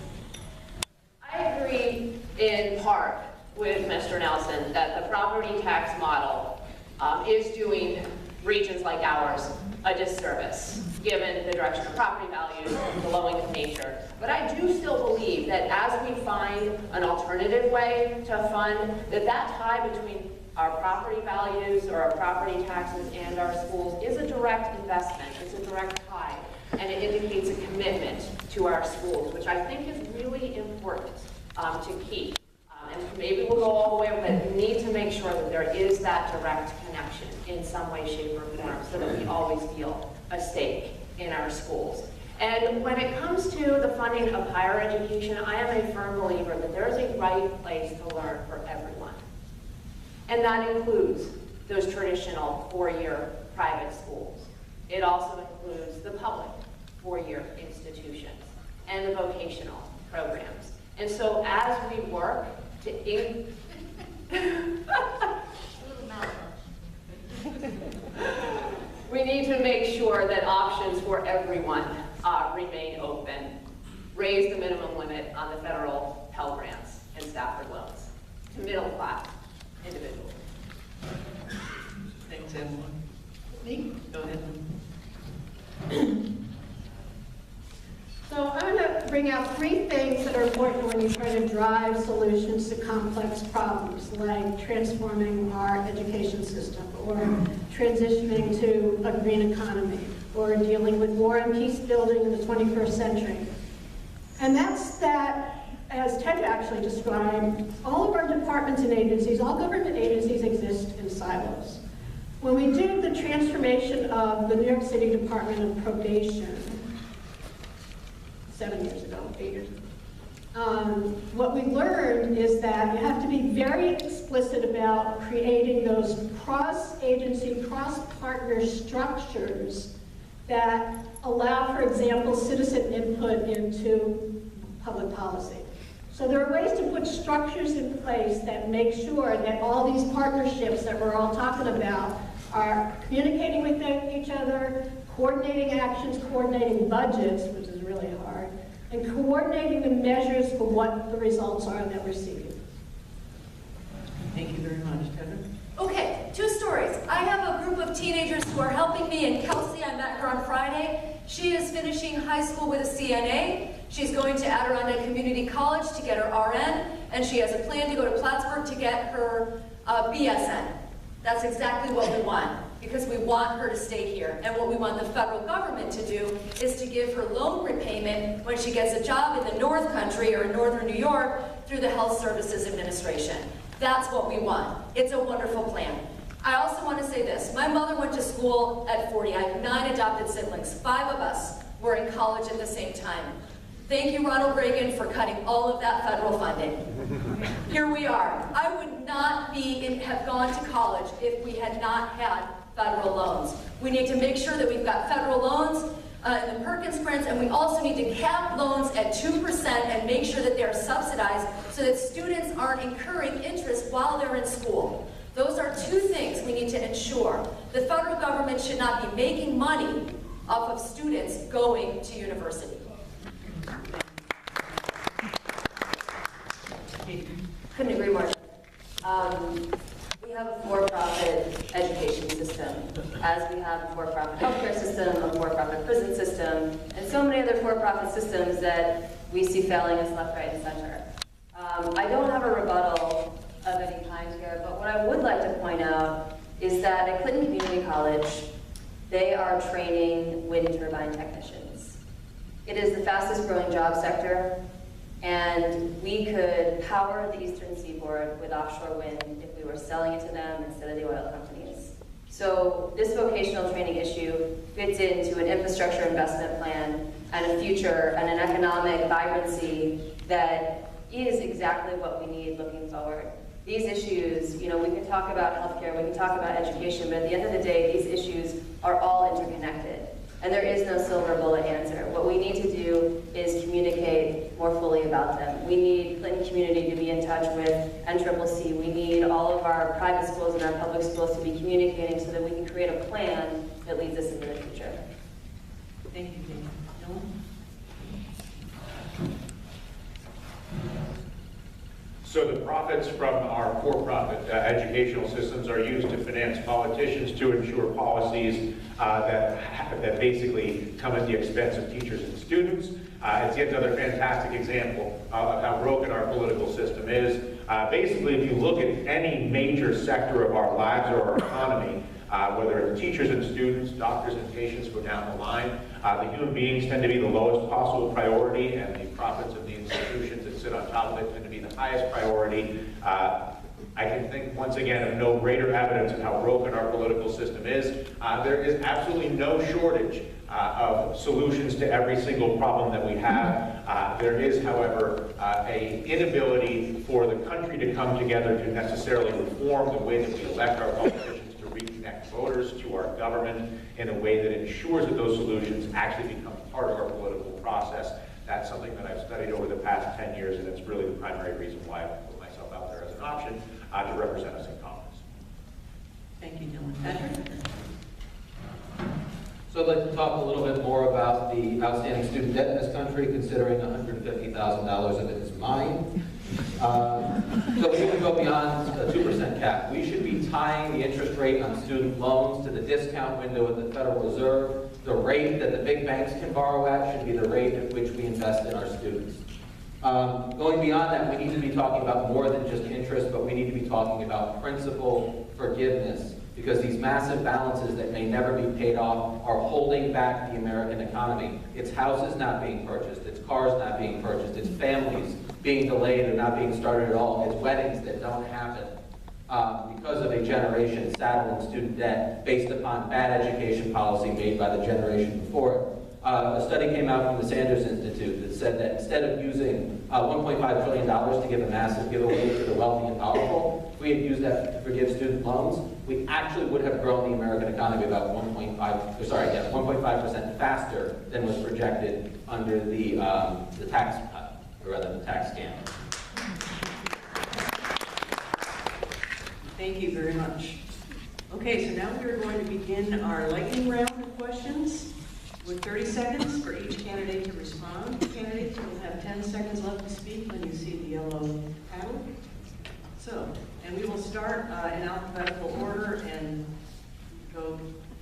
S6: I agree in part with Mr. Nelson that the property tax model is doing regions like ours a disservice, given the direction of property values, the low income nature. But I do still believe that as we find an alternative way to fund, that tie between our property values or our property taxes and our schools is a direct investment, it's a direct tie, and it indicates a commitment to our schools, which I think is really important to keep. And maybe we'll go all the way, but we need to make sure that there is that direct connection in some way, shape, or form so that we always feel a stake in our schools. And when it comes to the funding of higher education, I am a firm believer that there is a right place to learn for everyone. And that includes those traditional four-year private schools. It also includes the public four-year institutions and the vocational programs. And so as we work to we need to make sure that options for everyone remain open. Raise the minimum limit on the federal Pell Grants.
S5: important when you try to drive solutions to complex problems, like transforming our education system, or transitioning to a green economy, or dealing with war and peace building in the 21st century. And that's that, as Ted actually described, all of our departments and agencies, all government agencies exist in silos. When we did the transformation of the New York City Department of Probation, 7 years ago, 8 years ago, what we learned is that you have to be very explicit about creating those cross-agency, cross-partner structures that allow, for example, citizen input into public policy. So there are ways to put structures in place that make sure that all these partnerships that we're all talking about are communicating with each other, coordinating actions, coordinating budgets, which is really hard, and coordinating the measures for what the results are that we're seeking.
S1: Thank you very much, Heather.
S4: Okay, 2 stories. I have a group of teenagers who are helping me, and Kelsey, I met her on Friday. She is finishing high school with a CNA. She's going to Adirondack Community College to get her RN, and she has a plan to go to Plattsburgh to get her BSN. That's exactly what we want, because we want her to stay here. And what we want the federal government to do is to give her loan repayment when she gets a job in the North Country or in Northern New York through the Health Services Administration. That's what we want. It's a wonderful plan. I also want to say this. My mother went to school at 40. I have 9 adopted siblings. 5 of us were in college at the same time. Thank you, Ronald Reagan, for cutting all of that federal funding. Here we are. I would not have gone to college if we had not had federal loans. We need to make sure that we've got federal loans in the Perkins grants, and we also need to cap loans at 2% and make sure that they're subsidized so that students aren't incurring interest while they're in school. Those are 2 things we need to ensure. The federal government should not be making money off of students going to university.
S3: Couldn't agree more. We have a for-profit education system, as we have a for-profit healthcare system, a for-profit prison system, and so many other for-profit systems that we see failing us left, right, and center. I don't have a rebuttal of any kind here, but what I would like to point out is that at Clinton Community College, they are training wind turbine technicians. It is the fastest growing job sector, and we could power the Eastern Seaboard with offshore wind if we were selling it to them instead of the oil companies. So this vocational training issue fits into an infrastructure investment plan and a future and an economic vibrancy that is exactly what we need looking forward. These issues, we can talk about healthcare, we can talk about education, but at the end of the day, these issues are all interconnected. And there is no silver bullet answer. What we need to do is communicate more fully about them. We need Clinton community to be in touch with NCCC. We need all of our private schools and our public schools to be communicating so that we can create a plan that leads us into the future.
S1: Thank you, Dana. Dylan?
S2: So the profits from our for-profit educational systems are used to finance politicians to ensure policies that basically come at the expense of teachers and students. It's yet another fantastic example of how broken our political system is. Basically, if you look at any major sector of our lives or our economy, whether it's teachers and students, doctors and patients go down the line, the human beings tend to be the lowest possible priority, and the profits of the institutions that sit on top of it tend to be the highest priority. I can think, once again, of no greater evidence of how broken our political system is. There is absolutely no shortage of solutions to every single problem that we have. There is, however, an inability for the country to come together to necessarily reform the way that we elect our politicians, to reconnect voters to our government in a way that ensures that those solutions actually become part of our political process. That's something that I've studied over the past 10 years, and it's really the primary reason why I put myself out there as an option to represent us in Congress.
S1: Thank you, Dylan. Patrick?
S7: So I'd like to talk a little bit more about the outstanding student debt in this country, considering $150,000 of it is mine. So we can go beyond a 2% cap. We should be tying the interest rate on student loans to the discount window of the Federal Reserve. The rate that the big banks can borrow at should be the rate at which we invest in our students. Going beyond that, we need to be talking about more than just interest, but we need to be talking about principal forgiveness, because these massive balances that may never be paid off are holding back the American economy. It's houses not being purchased, it's cars not being purchased, it's families being delayed or not being started at all, it's weddings that don't happen because of a generation saddled in student debt based upon bad education policy made by the generation before it. A study came out from the Sanders Institute that said that instead of using $1.5 trillion to give a massive giveaway to the wealthy and powerful, if we had used that to forgive student loans, we actually would have grown the American economy about 1.5% faster than was projected under the tax cut, or rather the tax scam.
S1: Thank you very much. Okay, so now we're going to begin our lightning round of questions with 30 seconds for each candidate to respond. Candidates will have 10 seconds left to speak when you see the yellow paddle. So, and we will start in alphabetical order and go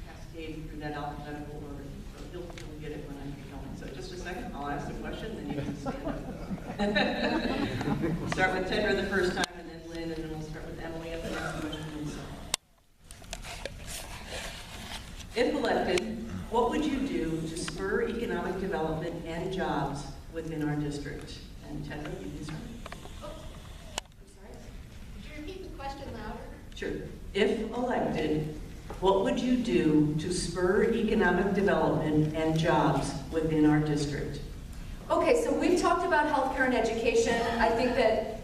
S1: cascade through that alphabetical order. So he'll get it when I get going. So just a second, I'll ask the question, then you can stand up. Start with Tedra the first time, and then Lynn, and then we'll start with Emily at the next question. And so if elected, what would you do to spur economic development and jobs within our district? And Tedra, you can start.
S5: I'm sorry. Could you repeat the question louder?
S1: Sure. If elected, what would you do to spur economic development and jobs within our district?
S4: Okay, so we've talked about healthcare and education. I think that,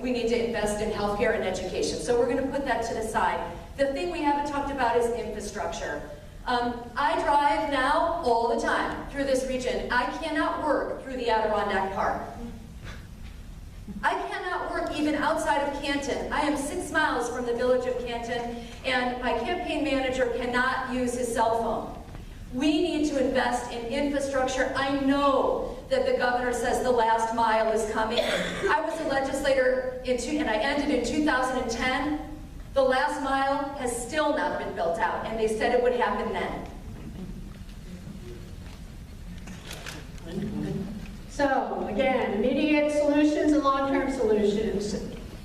S4: we need to invest in healthcare and education. So we're going to put that to the side. The thing we haven't talked about is infrastructure. I drive now all the time through this region. I cannot work through the Adirondack Park. I cannot work even outside of Canton. I am 6 miles from the village of Canton, and my campaign manager cannot use his cell phone. We need to invest in infrastructure. I know that the governor says the last mile is coming. I was a legislator and I ended in 2010. The last mile has still not been built out, and they said it would happen then.
S5: So, again, immediate solutions and long-term solutions.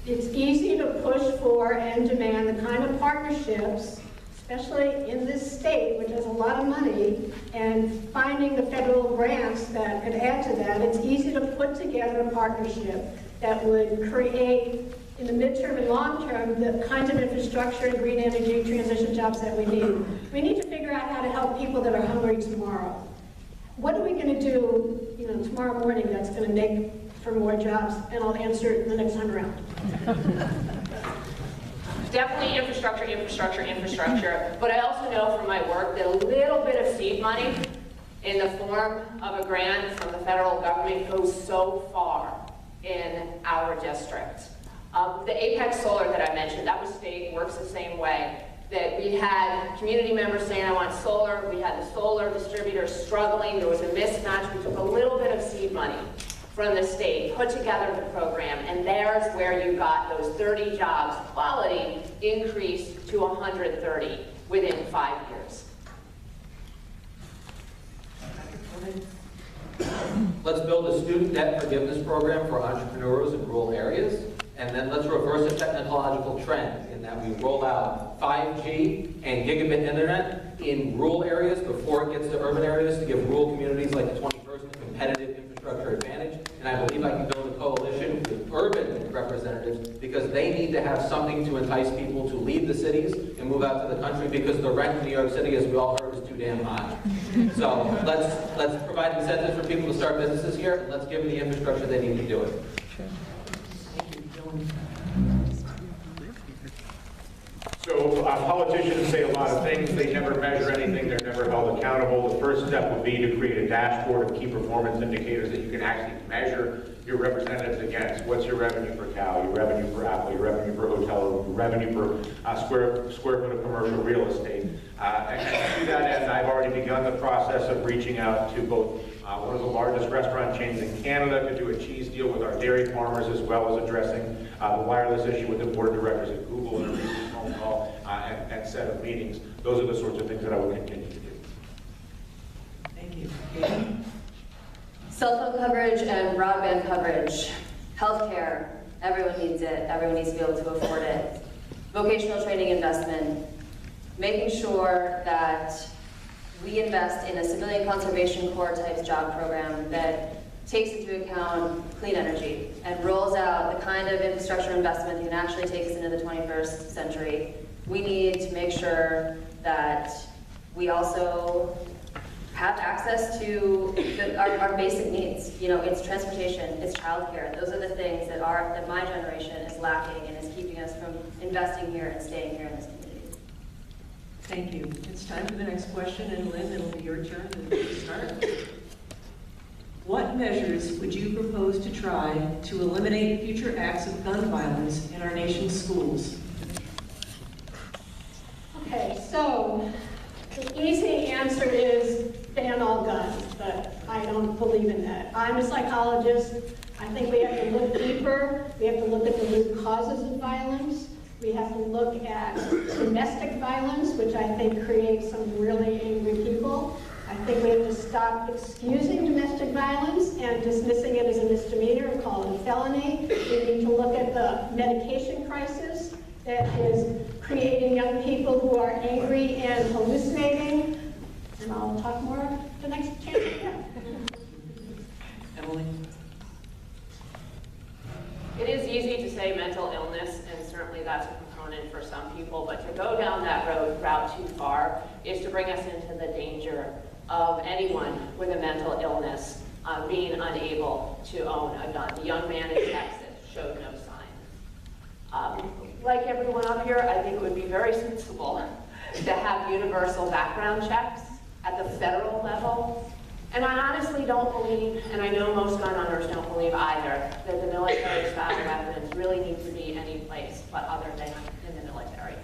S5: It's easy to push for and demand the kind of partnerships, especially in this state, which has a lot of money, and finding the federal grants that could add to that. It's easy to put together a partnership that would create, in the midterm and long term, the kinds of infrastructure and green energy transition jobs that we need. We need to figure out how to help people that are hungry tomorrow. What are we going to do, tomorrow morning that's going to make for more jobs? And I'll answer it in the next time around.
S6: Definitely infrastructure, infrastructure, infrastructure. But I also know from my work that a little bit of seed money in the form of a grant from the federal government goes so far in our district. The Apex Solar that I mentioned, that was state, works the same way. That we had community members saying, I want solar. We had the solar distributors struggling. There was a mismatch. We took a little bit of seed money from the state, put together the program, and there's where you got those 30 jobs. Quality increased to 130 within 5 years.
S7: Let's build a student debt forgiveness program for entrepreneurs in rural areas, and then let's reverse a technological trend in that we roll out 5G and gigabit internet in rural areas before it gets to urban areas to give rural communities like the 21st a competitive infrastructure advantage. And I believe I can build a coalition with urban representatives because they need to have something to entice people to leave the cities and move out to the country because the rent in New York City, as we all heard, is too damn high. So let's provide incentives for people to start businesses here, and let's give them the infrastructure they need to do it.
S2: So politicians say a lot of things. They never measure anything. They're never held accountable. The first step would be to create a dashboard of key performance indicators that you can actually measure your representatives against. What's your revenue per cow, your revenue per apple, your revenue per hotel room, your revenue per square foot of commercial real estate. And to that end, I've already begun the process of reaching out to both one of the largest restaurant chains in Canada to do a cheese deal with our dairy farmers, as well as addressing the wireless issue with the board of directors at Google in a recent phone call and set of meetings. Those are the sorts of things that I will continue to do.
S1: Thank you. Katie?
S3: Cell phone coverage and broadband coverage, healthcare, everyone needs it, everyone needs to be able to afford it. Vocational training investment, making sure that we invest in a civilian conservation corps type job program that takes into account clean energy and rolls out the kind of infrastructure investment that can actually take us into the 21st century. We need to make sure that we also have access to our basic needs. You know, it's transportation, it's childcare. Those are the things that my generation is lacking and is keeping us from investing here and staying here in this community.
S1: Thank you. It's time for the next question, and Lynn, it'll be your turn to start. What measures would you propose to try to eliminate future acts of gun violence in our nation's schools?
S5: Okay, so the easy answer is ban all guns, but I don't believe in that. I'm a psychologist. I think we have to look deeper. We have to look at the root causes of violence. We have to look at domestic violence, which I think creates some really angry people. I think we have to stop excusing domestic violence and dismissing it as a misdemeanor and call it a felony. We need to look at the medication crisis that is creating young people who are angry and hallucinating. And I'll talk more the next chance we have.
S1: Emily?
S6: It is easy to say mental illness, and certainly that's a component for some people, but to go down that route too far is to bring us into the danger of anyone with a mental illness being unable to own a gun. The young man in Texas showed no sign. Like everyone up here, I think it would be very sensible to have universal background checks at the federal level. And I honestly don't believe, and I know most gun owners don't believe either, that the military-style weapons really need to be any place but other than in the military.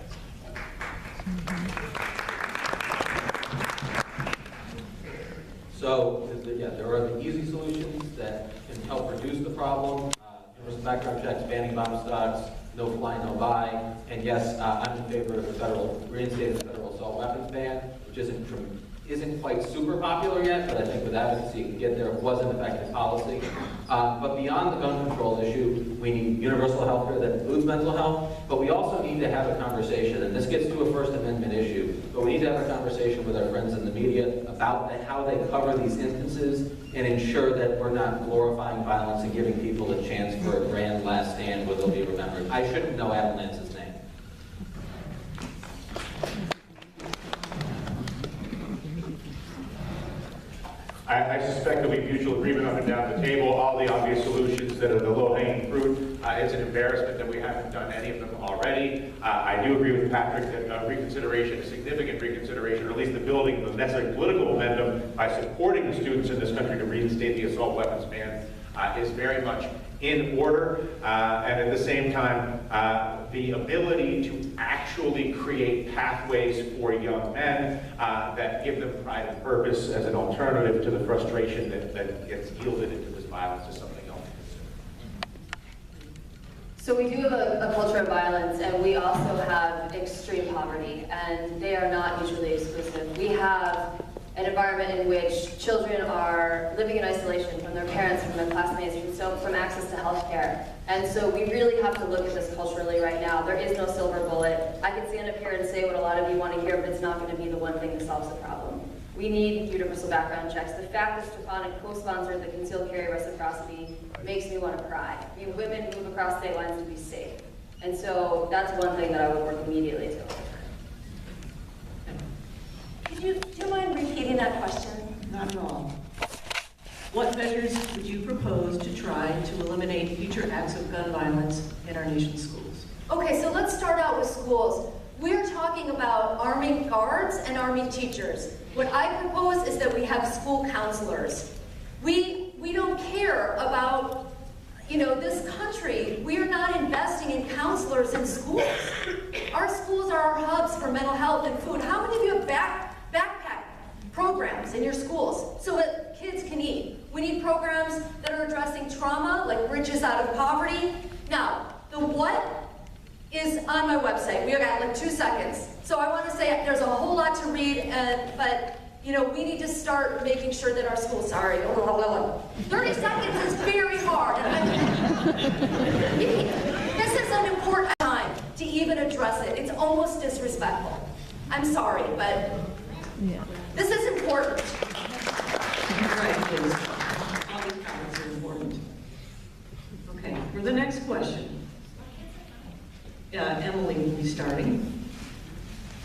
S7: So, yeah, there are the easy solutions that can help reduce the problem. Universal background checks, banning bomb stocks, no fly, no buy. And yes, I'm in favor of the reinstating the federal assault weapons ban, which isn't quite super popular yet, but I think with advocacy it can get there. It was an effective policy. But beyond the gun control issue, we need universal health care that includes mental health, but we also need to have a conversation, and this gets to a First Amendment issue, but we need to have a conversation with our friends in the media about how they cover these instances and ensure that we're not glorifying violence and giving people a chance for a grand last stand where they'll be remembered. I shouldn't know Adam Lance's name.
S2: I suspect there'll be mutual agreement up and down the table. All the obvious solutions that are the low-hanging fruit. It's an embarrassment that we haven't done any of them already. I do agree with Patrick that reconsideration, significant reconsideration, or at least the building of the necessary political momentum by supporting the students in this country to reinstate the assault weapons ban is very much in order. And at the same time, the ability to actually create pathways for young men that give them pride and purpose as an alternative to the frustration that gets yielded into this violence is something else.
S3: So we do have a culture of violence, and we also have extreme poverty, and they are not mutually exclusive. We have an environment in which children are living in isolation from their parents, from their classmates, from access to health care. And so we really have to look at this culturally right now. There is no silver bullet. I could stand up here and say what a lot of you want to hear, but it's not going to be the one thing that solves the problem. We need universal background checks. The fact that Stefanik co-sponsored the concealed carry reciprocity makes me want to cry. I mean, women move across state lines to be safe. And so that's one thing that I would work immediately to overturn.
S4: Do you mind repeating that question?
S1: Not at all. What measures would you propose to try to eliminate future acts of gun violence in our nation's schools?
S4: Okay, so let's start out with schools. We're talking about arming guards and arming teachers. What I propose is that we have school counselors. We don't care about, this country. We are not investing in counselors in schools. Our schools are our hubs for mental health and food. How many of you have backpack programs in your schools so that kids can eat? We need programs that are addressing trauma, like Bridges Out of Poverty. Now, the what is on my website. We got like 2 seconds. So I want to say there's a whole lot to read, but You know, we need to start making sure that our schools, 30 seconds is very hard. This is an important time to even address it. It's almost disrespectful. I'm sorry, but this is important.
S1: Right, please. All these comments are important. Okay, for the next question, Emily will be starting.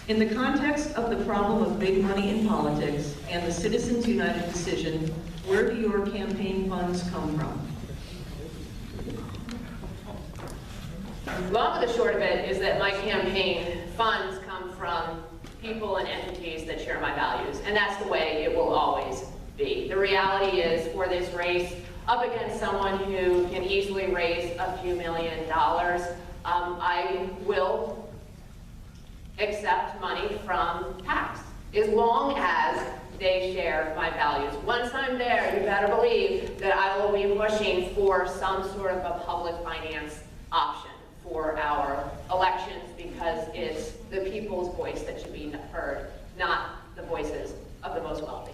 S1: In the context of the problem of big money in politics and the Citizens United decision, where do your campaign funds come from?
S6: The long and the short of it is that my campaign funds come from people and entities that share my values, and that's the way it will always be. The reality is, for this race, up against someone who can easily raise a few $1 million, I will accept money from PACs, as long as they share my values. Once I'm there, you better believe that I will be pushing for some sort of a public finance option for our elections, because it's the people's voice that should be heard, not the voices of the most wealthy.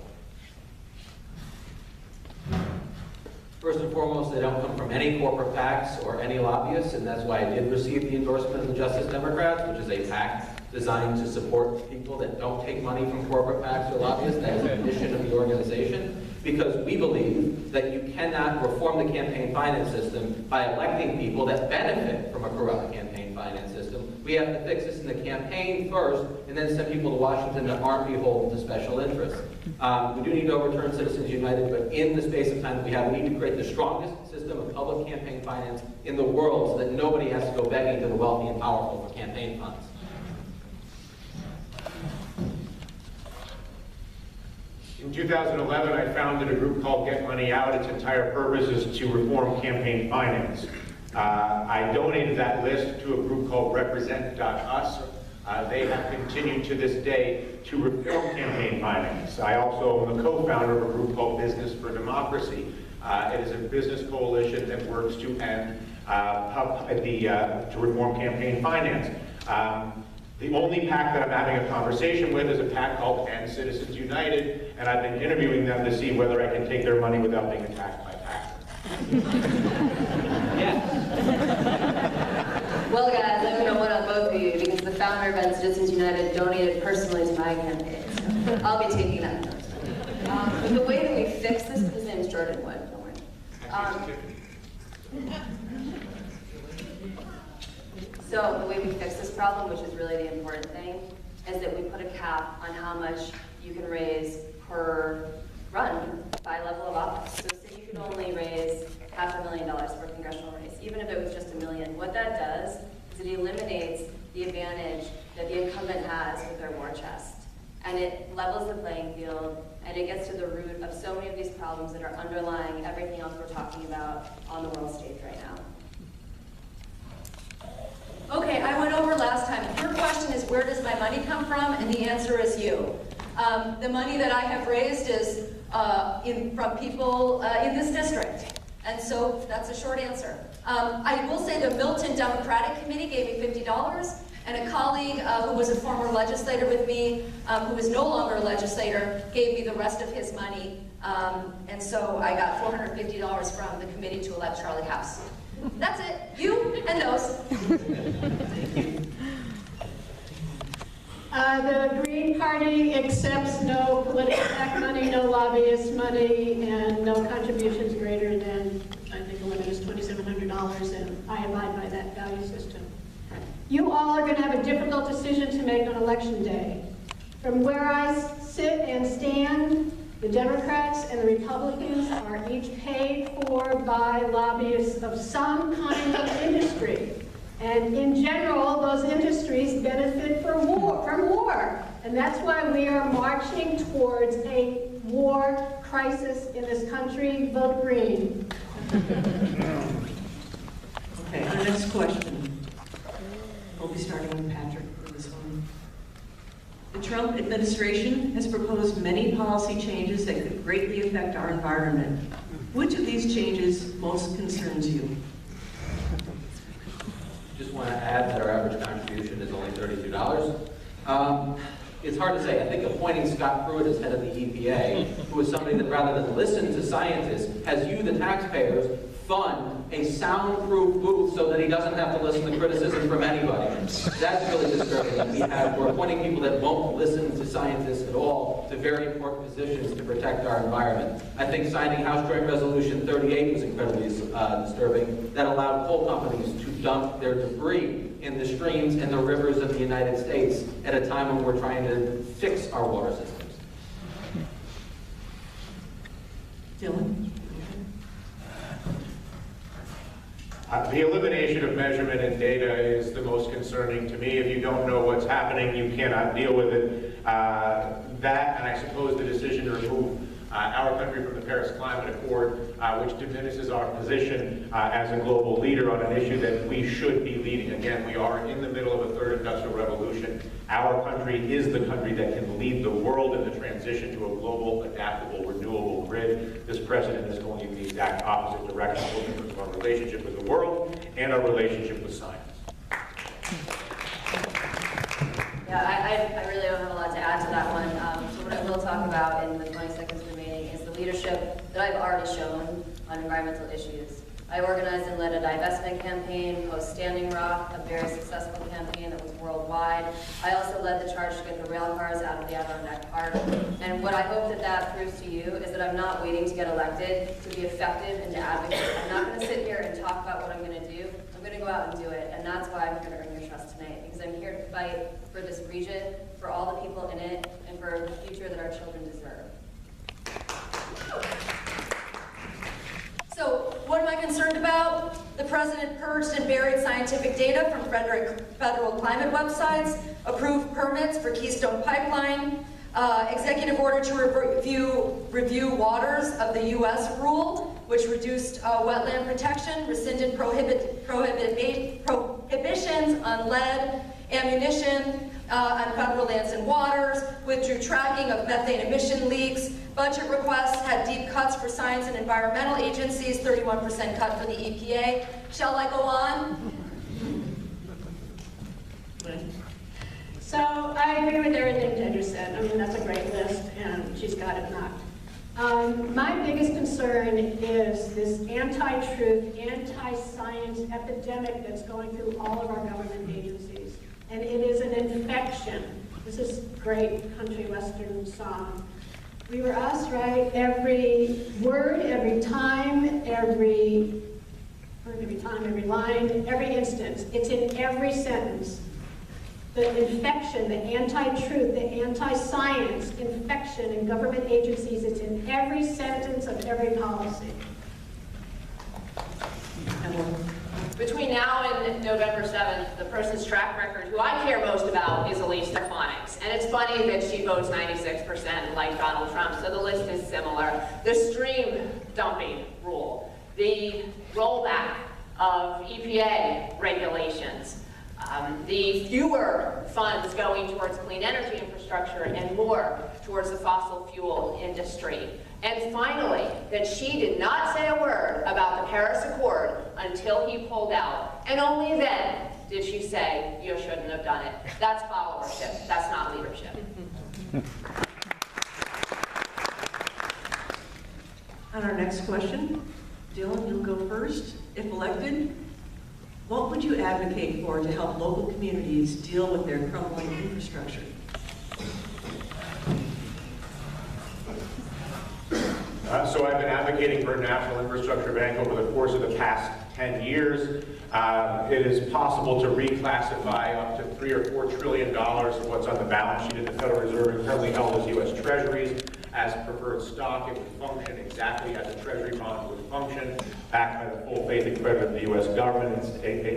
S7: First and foremost, they don't come from any corporate PACs or any lobbyists, and that's why I did receive the endorsement of the Justice Democrats, which is a PAC designed to support people that don't take money from corporate PACs or lobbyists. That is the mission of the organization, because we believe that you cannot reform the campaign finance system by electing people that benefit from a corrupt campaign finance system. We have to fix this in the campaign first, and then send people to Washington that aren't beholden to special interests. We do need to overturn Citizens United, but in the space of time that we have, we need to create the strongest system of public campaign finance in the world, so that nobody has to go begging to the wealthy and powerful for campaign funds.
S2: In 2011, I founded a group called Get Money Out. Its entire purpose is to reform campaign finance. I donated that list to a group called Represent.us. They have continued to this day to reform campaign finance. I also am the co-founder of a group called Business for Democracy. It is a business coalition that works to end to reform campaign finance. The only PAC that I'm having a conversation with is a PAC called End Citizens United, and I've been interviewing them to see whether I can take their money without being attacked by PAC.
S3: Well, guys, I'm going to one on both of you, because the founder of Citizens United donated personally to my campaign, so I'll be taking that endorsement. But the way that we fix this, his name's Jordan Wood, don't worry. So the way we fix this problem, which is really the important thing, is that we put a cap on how much you can raise per run by level of office. So say you could only raise $500,000 for a congressional race, even if it was just $1 million. What that does is it eliminates the advantage that the incumbent has with their war chest. And it levels the playing field, and it gets to the root of so many of these problems that are underlying everything else we're talking about on the world stage right now.
S4: Okay, I went over last time. Your question is, where does my money come from? And the answer is you. The money that I have raised is from people in this district. And so that's a short answer. I will say the Milton Democratic Committee gave me $50, and a colleague who was a former legislator with me, who is no longer a legislator, gave me the rest of his money. And so I got $450 from the committee to elect Charlie House. That's it. You and those.
S5: The Green Party accepts no political PAC money, no lobbyist money, and no contributions greater than, I think the limit is $2,700, and I abide by that value system. You all are going to have a difficult decision to make on Election Day. From where I sit and stand, the Democrats and the Republicans are each paid for by lobbyists of some kind of industry. And in general, those industries benefit from war. And that's why we are marching towards a war crisis in this country. Vote green.
S1: Okay, our next question. We'll be starting with Patrick for this one. The Trump administration has proposed many policy changes that could greatly affect our environment. Which of these changes most concerns you?
S7: Just want to add that our average contribution is only $32. It's hard to say. I think appointing Scott Pruitt as head of the EPA, who is somebody that rather than listen to scientists, has you, the taxpayers, fund a soundproof booth so that he doesn't have to listen to criticism from anybody. That's really disturbing. We're appointing people that won't listen to scientists at all to very important positions to protect our environment. I think signing House Joint Resolution 38 was incredibly disturbing. That allowed coal companies to dump their debris in the streams and the rivers of the United States at a time when we're trying to fix our water systems.
S1: Dylan?
S2: The elimination of measurement and data is the most concerning to me. If you don't know what's happening, you cannot deal with it. That, and I suppose the decision to remove our country from the Paris Climate Accord, which diminishes our position as a global leader on an issue that we should be leading. Again, we are in the middle of a third industrial revolution. Our country is the country that can lead the world in the transition to a global, adaptable, renewable grid. This president is going in the exact opposite direction in terms of our relationship with the world and our relationship with science.
S3: Yeah, I really don't have a lot to add to that one. So what I will talk about in the 20 seconds remaining is the leadership that I've already shown on environmental issues. I organized and led a divestment campaign, post Standing Rock, a very successful campaign that was worldwide. I also led the charge to get the rail cars out of the Adirondack Park. And what I hope that that proves to you is that I'm not waiting to get elected to be effective and to advocate. I'm not going to sit here and talk about what I'm going to do. I'm going to go out and do it. And that's why I'm going to earn your trust tonight, because I'm here to fight for this region, for all the people in it, and for the future that our children deserve.
S4: So what am I concerned about? The president purged and buried scientific data from federal climate websites, approved permits for Keystone Pipeline, executive order to review waters of the U.S. rule, which reduced wetland protection, rescinded prohibitions on lead, ammunition on federal lands and waters, withdrew tracking of methane emission leaks, budget requests had deep cuts for science and environmental agencies, 31% cut for the EPA. Shall I go on?
S5: So I agree with everything Deidre said. I mean, that's a great list, and she's got it knocked. My biggest concern is this anti-truth, anti-science epidemic that's going through all of our government agencies. And it is an infection. This is a great country western song. We were us, right? Every word, every time, every line, every instance. It's in every sentence. The infection, the anti-truth, the anti-science infection in government agencies, it's in every sentence of every policy.
S6: Between now and November 7th, the person's track record who I care most about is Elise Stefanik's. And it's funny that she votes 96% like Donald Trump, so the list is similar. The stream dumping rule, the rollback of EPA regulations, the fewer funds going towards clean energy infrastructure and more towards the fossil fuel industry. And finally, that she did not say a word about the Paris Accord until he pulled out. And only then did she say, you shouldn't have done it. That's followership. That's not leadership.
S1: On our next question, Dylan, you'll go first. If elected, what would you advocate for to help local communities deal with their crumbling infrastructure?
S2: So I've been advocating for a national infrastructure bank over the course of the past 10 years. It is possible to reclassify up to $3 or $4 trillion of what's on the balance sheet of the Federal Reserve and currently held as U.S. Treasuries as preferred stock. It would function exactly as a Treasury bond would function, backed by the full faith and credit of the U.S. government.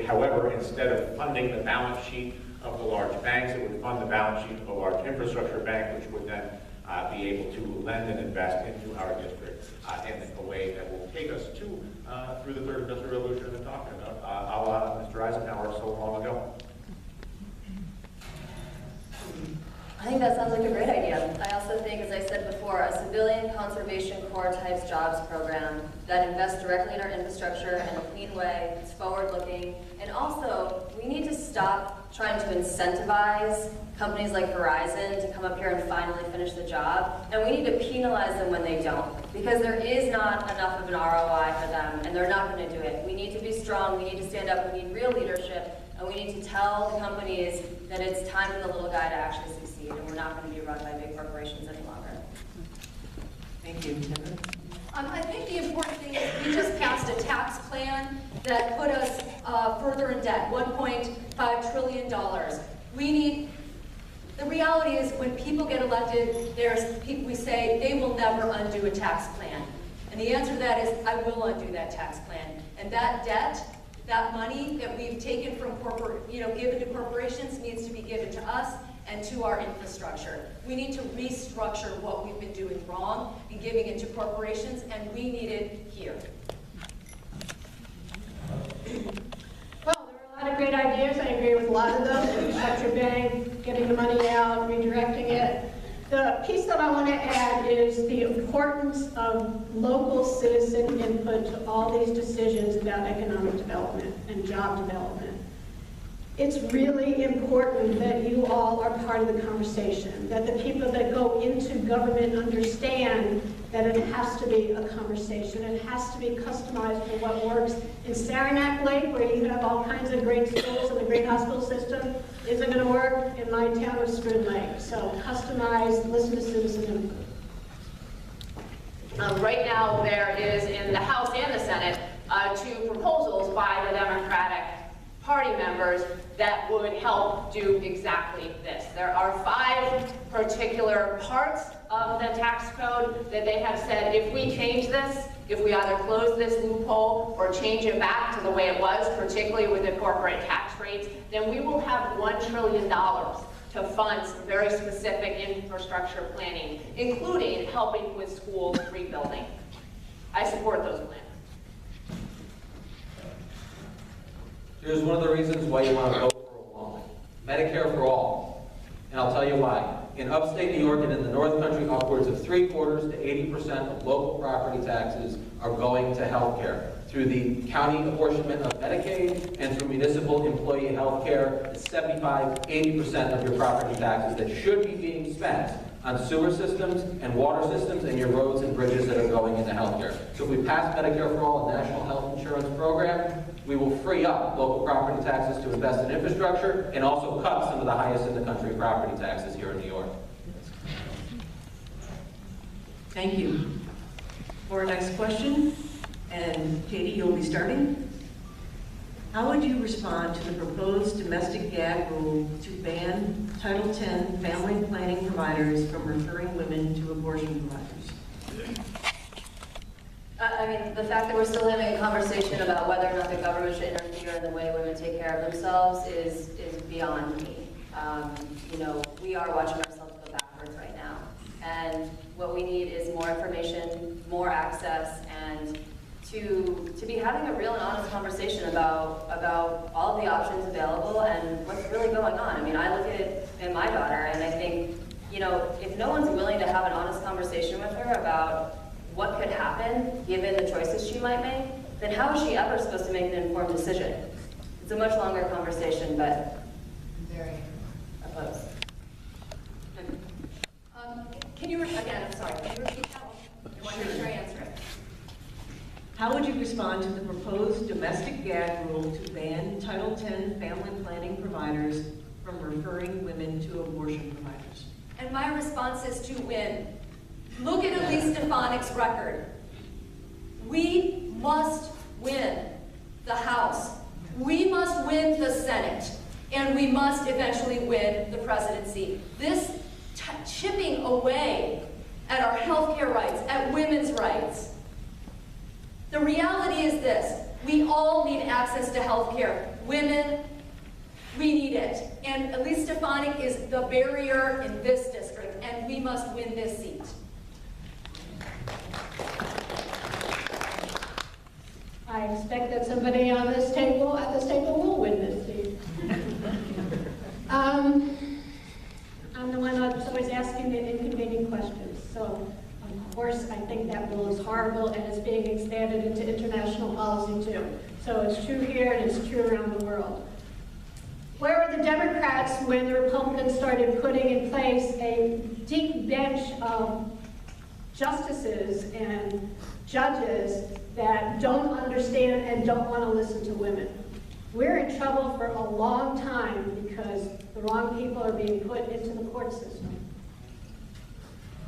S2: However, instead of funding the balance sheet of the large banks, it would fund the balance sheet of a large infrastructure bank, which would then be able to lend and invest into our district in a way that will take us to through the third industrial revolution I've been talking about, a la Mr. Eisenhower so long ago.
S3: I think that sounds like a great idea. I also think, as I said before, a civilian conservation corps types jobs program that invests directly in our infrastructure in a clean way, it's forward-looking, and also we need to stop trying to incentivize companies like Verizon to come up here and finally finish the job, and we need to penalize them when they don't, because there is not enough of an ROI for them, and they're not going to do it. We need to be strong, we need to stand up, we need real leadership, and we need to tell the companies that it's time for the little guy to actually succeed, and we're not going to be run by big corporations any longer.
S1: Thank you. Kevin?
S4: I think the important thing is we just passed a tax plan that put us further in debt, $1.5 trillion. The reality is when people get elected, there's people we say they will never undo a tax plan. And the answer to that is I will undo that tax plan. And that debt, that money that we've taken from given to corporations needs to be given to us and to our infrastructure. We need to restructure what we've been doing wrong and giving it to corporations, and we need it here.
S5: Well, there are a lot of great ideas. I agree with a lot of them. Infrastructure bank, getting the money out, redirecting it. The piece that I want to add is the importance of local citizen input to all these decisions about economic development and job development. It's really important that you all are part of the conversation, that the people that go into government understand that it has to be a conversation. It has to be customized for what works in Saranac Lake, where you have all kinds of great schools and a great hospital system, isn't going to work in my town of Spruce Lake. So customize, listen to citizen input.
S6: Right now, there is in the House and the Senate 2 proposals by the Democratic Party members that would help do exactly this. There are 5 particular parts of the tax code that they have said if we change this, if we either close this loophole or change it back to the way it was, particularly with the corporate tax rates, then we will have $1 trillion to fund some very specific infrastructure planning, including helping with schools rebuilding. I support those plans.
S7: Here's one of the reasons why you want to vote for Obama. Medicare for all. And I'll tell you why. In upstate New York and in the North Country, upwards of 3/4 to 80% of local property taxes are going to health care. Through the county apportionment of Medicaid and through municipal employee health care, 75–80% of your property taxes that should be being spent on sewer systems and water systems and your roads and bridges that are going into health care. So if we pass Medicare for All, a national health insurance program, we will free up local property taxes to invest in infrastructure and also cut some of the highest in the country property taxes here in New York.
S1: Thank you. For our next question, and Katie, you'll be starting. How would you respond to the proposed domestic gag rule to ban Title X family planning providers from referring women to abortion providers?
S3: I mean, the fact that we're still having a conversation about whether or not the government should interfere in the way women take care of themselves is beyond me. We are watching ourselves go backwards right now. And what we need is more information, more access, and to be having a real and honest conversation about all of the options available and what's really going on. I mean, I look at it in my daughter and I think, if no one's willing to have an honest conversation with her about what could happen given the choices she might make, then how is she ever supposed to make an informed decision? It's a much longer conversation, but I'm very opposed.
S4: Can you repeat that one? I want to make sure I answer it.
S1: How would you respond to the proposed domestic gag rule to ban Title X family planning providers from referring women to abortion providers?
S4: And my response is to win. Look at Elise Stefanik's record. We must win the House. We must win the Senate. And we must eventually win the presidency. This chipping away at our health care rights, at women's rights. The reality is this: we all need access to health care. Women, we need it. And Elise Stefanik is the barrier in this district, and we must win this seat.
S5: I expect that somebody at this table will win this seat. I'm the one that's always asking the inconvenient questions. So, of course, I think that rule is horrible and it's being expanded into international policy too. So it's true here and it's true around the world. Where were the Democrats when the Republicans started putting in place a deep bench of justices and judges that don't understand and don't want to listen to women? We're in trouble for a long time because the wrong people are being put into the court system.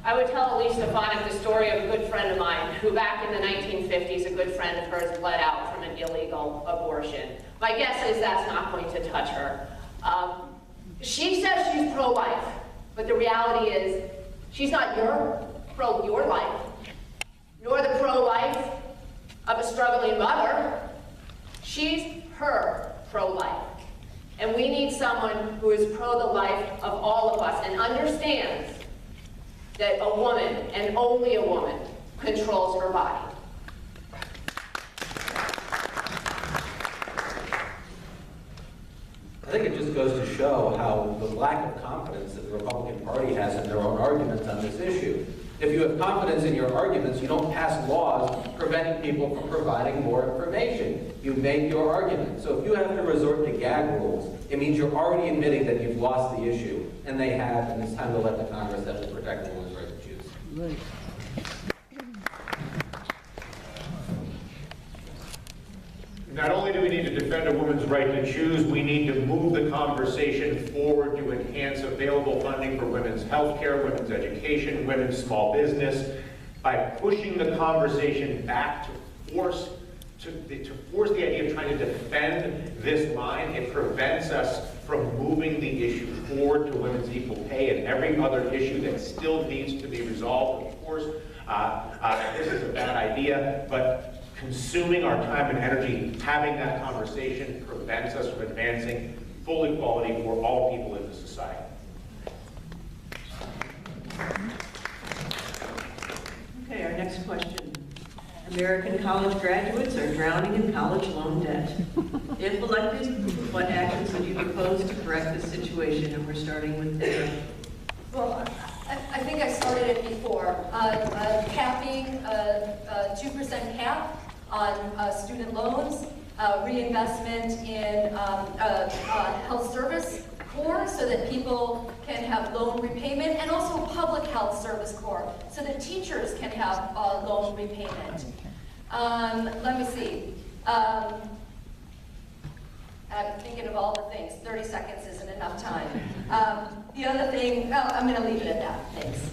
S6: I would tell Elise Stefanik the story of a good friend of mine who back in the 1950s, a good friend of hers bled out from an illegal abortion. My guess is that's not going to touch her. She says she's pro-life, but the reality is she's not pro-your life, nor the pro-life of a struggling mother. She's her pro-life. And we need someone who is pro the life of all of us and understands that a woman, and only a woman, controls her body.
S7: I think it just goes to show how the lack of confidence that the Republican Party has in their own arguments on this issue. If you have confidence in your arguments, you don't pass laws preventing people from providing more information. You make your argument. So if you have to resort to gag rules, it means you're already admitting that you've lost the issue, and they have, and it's time to let the Congress that will protect the woman's right to choose.
S9: Right.
S2: Not only do we need to defend a woman's right to choose, we need to move the conversation forward to enhance available funding for women's health care, women's education, women's small business, by pushing the conversation back to force the idea of trying to defend this line. It prevents us from moving the issue forward to women's equal pay and every other issue that still needs to be resolved. Of course, this is a bad idea, but consuming our time and energy having that conversation prevents us from advancing full equality for all people in the society.
S1: Okay, our next question. American college graduates are drowning in college loan debt. If elected, what actions would you propose to correct this situation? And we're starting with Dana.
S4: Well, I think I started it before. Capping a 2% cap on student loans, reinvestment in health service corps so that people can have loan repayment, and also public health service corps so that teachers can have loan repayment. Let me see. I'm thinking of all the things. 30 seconds isn't enough time. The other thing, well, I'm going to leave it at that. Thanks.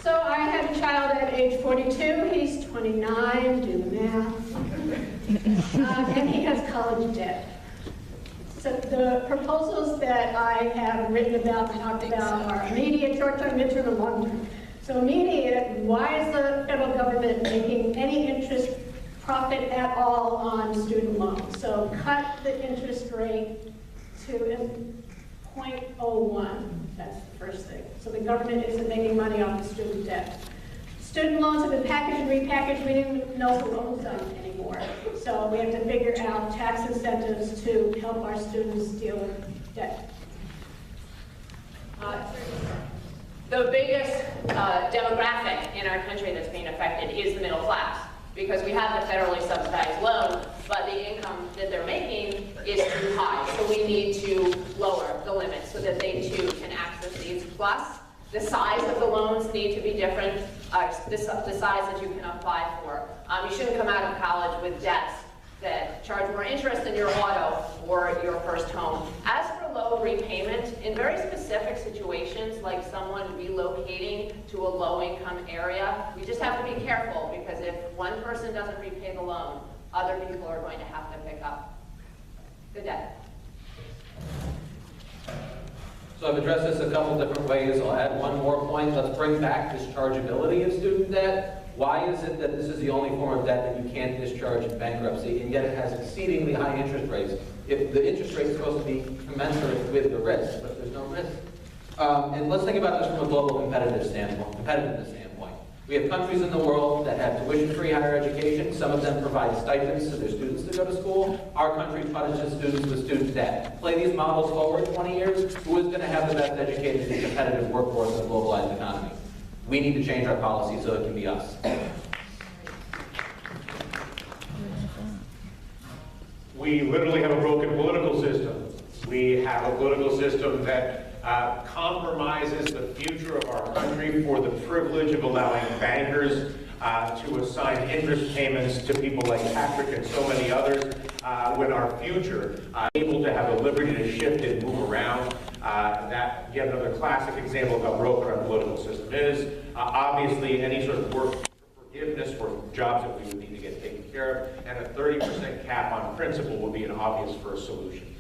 S5: So I had a child at age 42, he's 29, do the math, and he has college debt. So the proposals that I have written about and talked about are immediate, short-term, midterm, and long-term. So immediate, why is the federal government making any interest profit at all on student loans? So cut the interest rate to 0.01. That's the first thing. So the government isn't making money off the student debt. Student loans have been packaged and repackaged. We didn't even know the loans done anymore. So we have to figure out tax incentives to help our students deal with debt.
S6: The biggest demographic in our country that's being affected is the middle class, because we have the federally subsidized loan, but the income that they're making is too high. So we need to lower the limit so that they too can access these. Plus, the size of the loans need to be different, the size that you can apply for. You shouldn't come out of college with debts that charge more interest than your auto or your first home. As for low repayment, in very specific situations, like someone relocating to a low-income area, we just have to be careful, because if one person doesn't repay the loan, other people are going to have to pick up the debt.
S7: So I've addressed this a couple different ways. I'll add one more point. Let's bring back dischargeability of student debt. Why is it that this is the only form of debt that you can't discharge in bankruptcy, and yet it has exceedingly high interest rates? If the interest rate is supposed to be commensurate with the risk, but there's no risk. And let's think about this from a global competitiveness standpoint. We have countries in the world that have tuition-free higher education. Some of them provide stipends to their students to go to school. Our country punishes students with student debt. Play these models forward 20 years, who is going to have the best educated and competitive workforce in a globalized economy? We need to change our policy so it can be us.
S2: We literally have a broken political system. We have a political system that compromises the future of our country for the privilege of allowing bankers to assign interest payments to people like Patrick and so many others, when our future able to have the liberty to shift and move around. That yet another classic example of how broken our political system is. Obviously, any sort of work for forgiveness for jobs that we would need to get taken care of, and a 30% cap on principal would be an obvious first solution.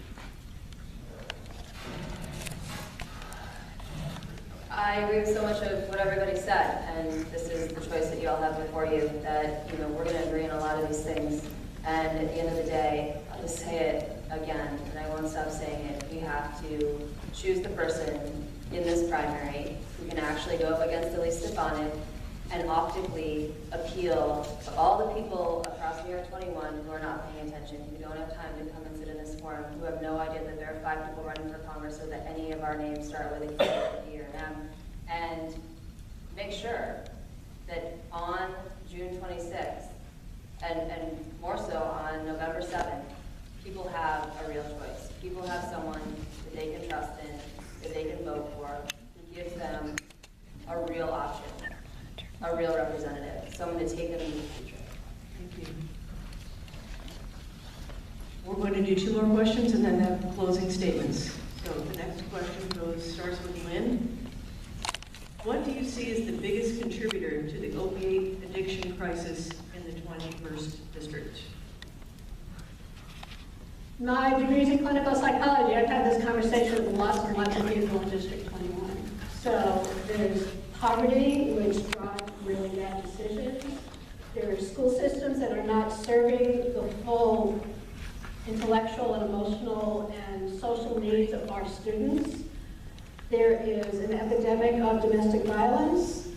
S3: I agree with so much of what everybody said, and this is the choice that you all have before you, that, we're going to agree on a lot of these things, and at the end of the day, I'll just say it again, and I won't stop saying it, we have to choose the person in this primary who can actually go up against Elise Stefanik and optically appeal to all the people across NY-21 who are not paying attention, who don't have time to come and sit in this forum, who have no idea that there are 5 people running for Congress or that any of our names start with a K, a D, or an M, and make sure that on June 26th, and more so on November 7th, people have a real choice. People have someone that they can trust in, that they can vote for, who gives them a real option, a real representative, someone to take them into the future.
S1: Thank you. We're going to do 2 more questions and then have closing statements. So the next question starts with Lynn. What do you see as the biggest contributor to the opiate addiction crisis in the 21st district?
S5: My degree's in clinical psychology. I've had this conversation with lots and lots of people in District 21. So there's poverty, which drives really bad decisions. There are school systems that are not serving the full intellectual and emotional and social needs of our students. There is an epidemic of domestic violence.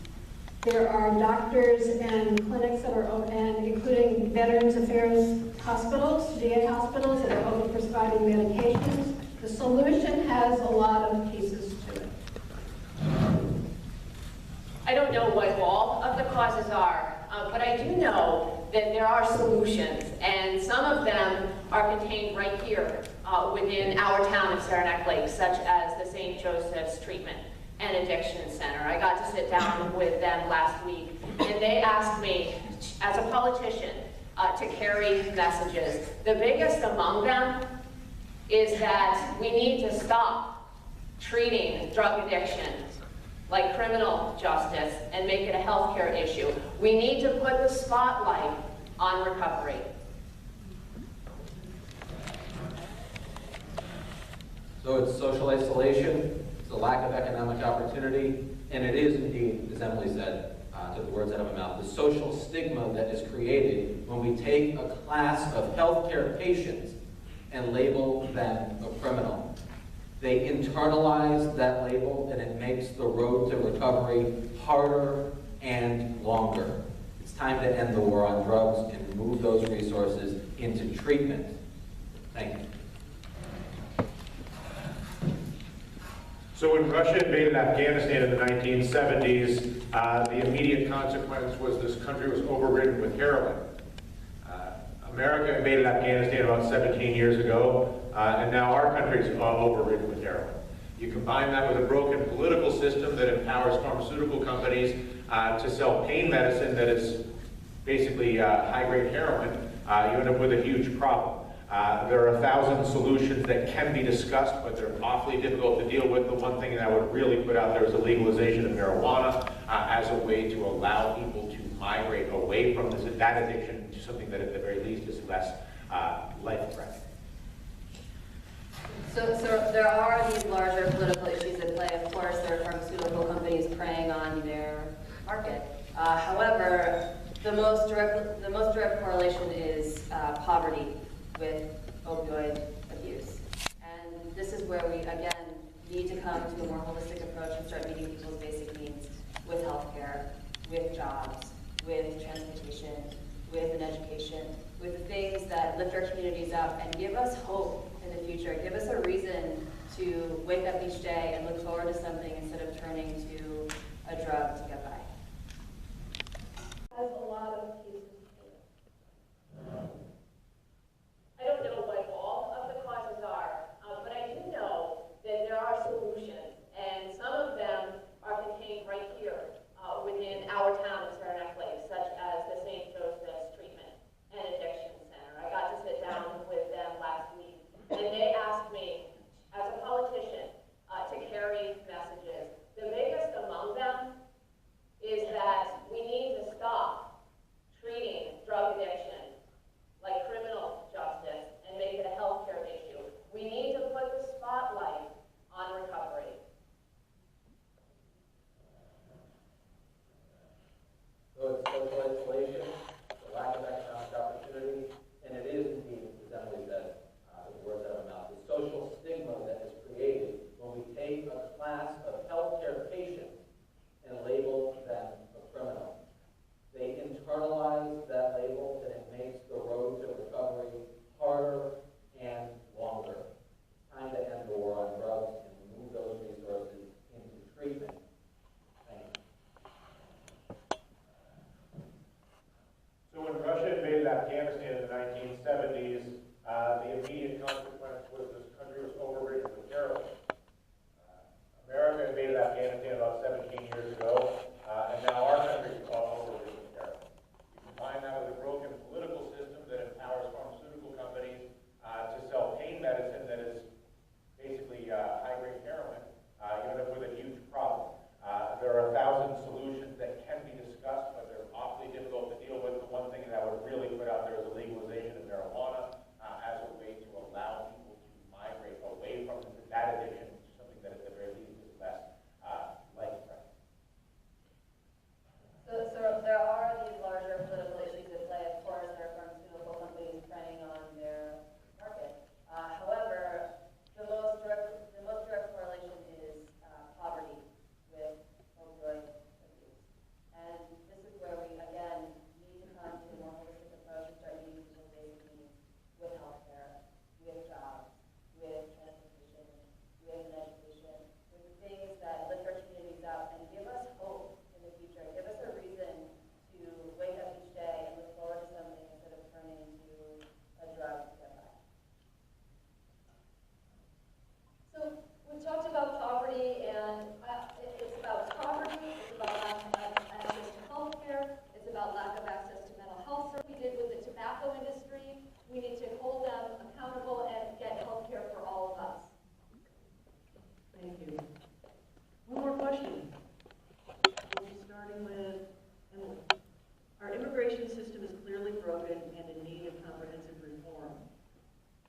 S5: There are doctors and clinics that are open, including Veterans Affairs hospitals, VA hospitals, that are over-prescribing medications. The solution has a lot of pieces to it.
S6: I don't know what all of the causes are, but I do know that there are solutions, and some of them are contained right here within our town of Saranac Lake, such as the St. Joseph's Treatment and Addiction Center. I got to sit down with them last week, and they asked me, as a politician, to carry messages. The biggest among them is that we need to stop treating drug addiction like criminal justice and make it a healthcare issue. We need to put the spotlight on recovery.
S7: So it's social isolation, it's a lack of economic opportunity, and it is indeed, as Emily said, took the words out of my mouth, the social stigma that is created when we take a class of healthcare patients and label them a criminal. They internalize that label, and it makes the road to recovery harder and longer. It's time to end the war on drugs and move those resources into treatment. Thank you.
S2: So when Russia invaded Afghanistan in the 1970s, the immediate consequence was this country was overridden with heroin. America invaded Afghanistan about 17 years ago, and now our country is overridden with heroin. You combine that with a broken political system that empowers pharmaceutical companies to sell pain medicine that is basically high-grade heroin, you end up with a huge problem. There are 1,000 solutions that can be discussed, but they're awfully difficult to deal with. The one thing that I would really put out there is the legalization of marijuana as a way to allow people to migrate away from that addiction to something that at the very least is less life-threatening.
S3: So there are these larger political issues at play. Of course, there are pharmaceutical companies preying on their market. However, the most direct correlation is poverty with opioid abuse. And this is where we, again, need to come to a more holistic approach and start meeting people's basic needs with healthcare, with jobs, with transportation, with an education, with the things that lift our communities up and give us hope in the future, give us a reason to wake up each day and look forward to something instead of turning to a drug to get by.
S5: Has a lot of pieces to it.
S6: I don't know what
S2: 70s, the immediate consequence was this country was overridden with terrorism. America invaded Afghanistan about 17 years ago, and now our country is overridden with terrorism. You combine that with a broken political system that empowers pharmaceutical companies to sell pain medicine that is basically high-grade heroin, you end up with a huge problem. There are 1,000 solutions that can be discussed, but they're awfully difficult to deal with. The one thing that I would really put out there is a legalization of marijuana as a way to allow people to migrate away from that addiction to something that at the very least is less life-threatening.
S3: So there are these larger political issues at play. Of course, there are pharmaceutical companies preying on their market. However, the most direct correlation is poverty with opioid abuse. And this is where we, again, need to come to a more holistic approach and start meeting people's basic needs with healthcare, with jobs, with transportation, with education, with the things that lift our communities up and give us hope in the future, give us a reason to wake up each day and look forward to something instead of turning to a drug to get by.
S4: So we talked about poverty, and it's about poverty, it's about lack of access to health care, it's about lack of access to mental health. So we did with the tobacco industry, we need to hold them accountable and get health care for all of us.
S1: Thank you. One more question. We'll be starting with Emily. Our immigration system is clearly broken and in need of comprehensive reform.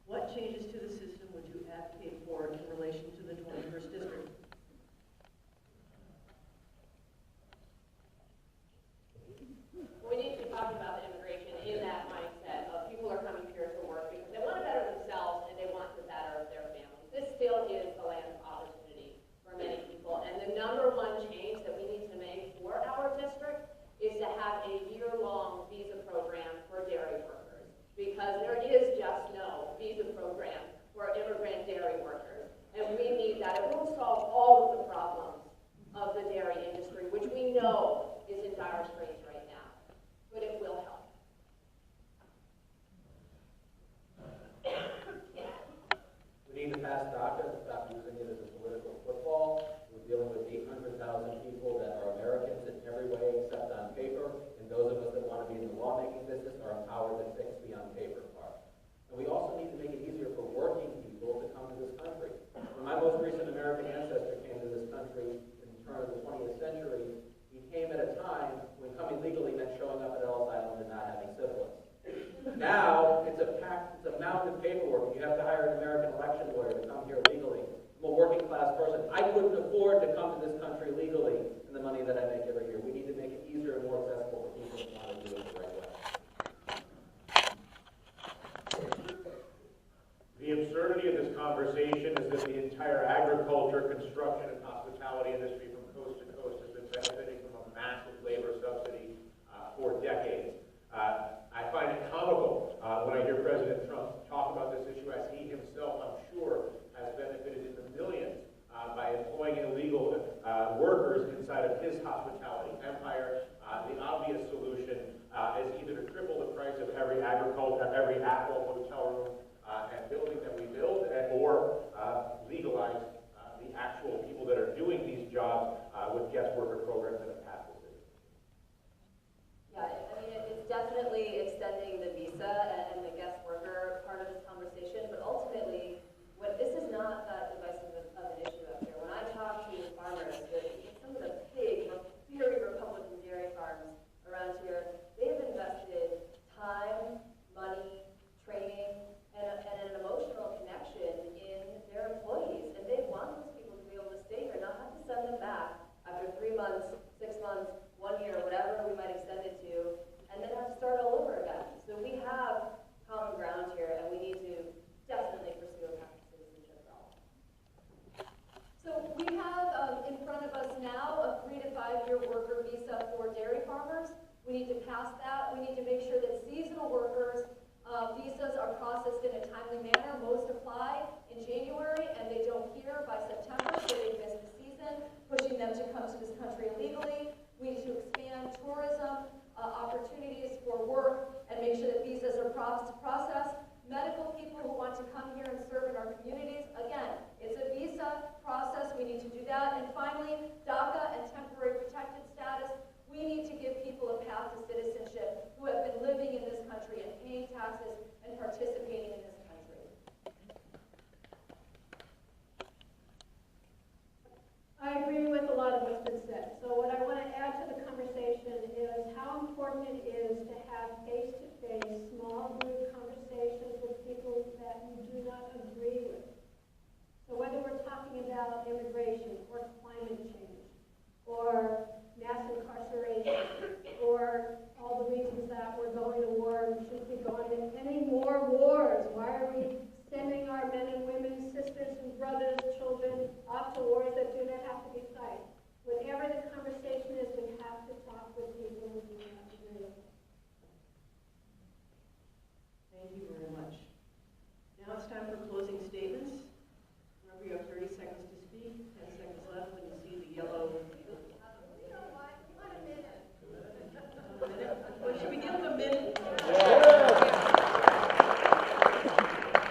S1: What changes to the system would you advocate for in relation to the 21st district?
S6: We need to be talking about the immigration in that mindset of people are coming here to work because they want to better themselves and they want to better their families. This still is a land of opportunity for many people. And the number one change that we need to make for our district is to have a year-long visa program for dairy workers. Because there is just no visa program for immigrant dairy workers. And we need that. It won't solve all of the problems of the dairy industry, which we know is in dire straits right now, but it will help.
S7: We need to pass DACA and stop using it as a political football. We're dealing with 800,000 people that are Americans in every way except on paper, and those of us that want to be in the lawmaking business are empowered to fix the on-paper part. And we also need to make it easier for working people to come to this country. When my most recent American ancestor came to this country in the turn of the 20th century, he came at a time when coming legally meant showing up at Ellis Island and not having syphilis. Now, it's a mountain of paperwork. You have to hire an American election lawyer to come here legally. I'm a working class person. I couldn't afford to come to this country legally in the money that I make every year. We need to make it easier and more accessible for people that want to do it the right way.
S2: The absurdity of this conversation is that the entire agriculture, construction, and hospitality industry from coast to coast has been benefiting from a massive labor subsidy for decades. I find it comical when I hear President Trump talk about this issue, as he himself, I'm sure, has benefited in the millions by employing illegal workers inside of his hospitality empire. The obvious solution is either to triple the price of every Apple hotel room and building that we build, or legalize the actual people that are doing these jobs with guest worker programs that have passed the city.
S3: Yeah, I mean, it's definitely extending the visa and the guest worker part of this conversation, but ultimately, this is not that divisive of an issue up here. When I talk to farmers, some of the big, very Republican dairy farms around here, they've invested time, money, training,
S4: communities. Again, it's a visa process. We need to do that. And finally, DACA and temporary protected status. We need to give people a path to citizenship who have been living in this country and paying taxes and participating in this country.
S5: I agree with a lot of what's been said. So what I want to add to the conversation is how important it is to have face-to-face, small group conversations with people that you do not agree with. So whether we're talking about immigration or climate change or mass incarceration or all the reasons that we're going to war and shouldn't be going to any more wars. Why are we sending our men and women, sisters and brothers, children off to wars that do not have to be fight? Whatever the conversation is, we have to talk with people who do not agree with us.
S1: Thank you very much. Now it's time for closing statements. Remember, you have 30 seconds to speak, 10 seconds left when you see the yellow. A minute? Well, should we give them a minute?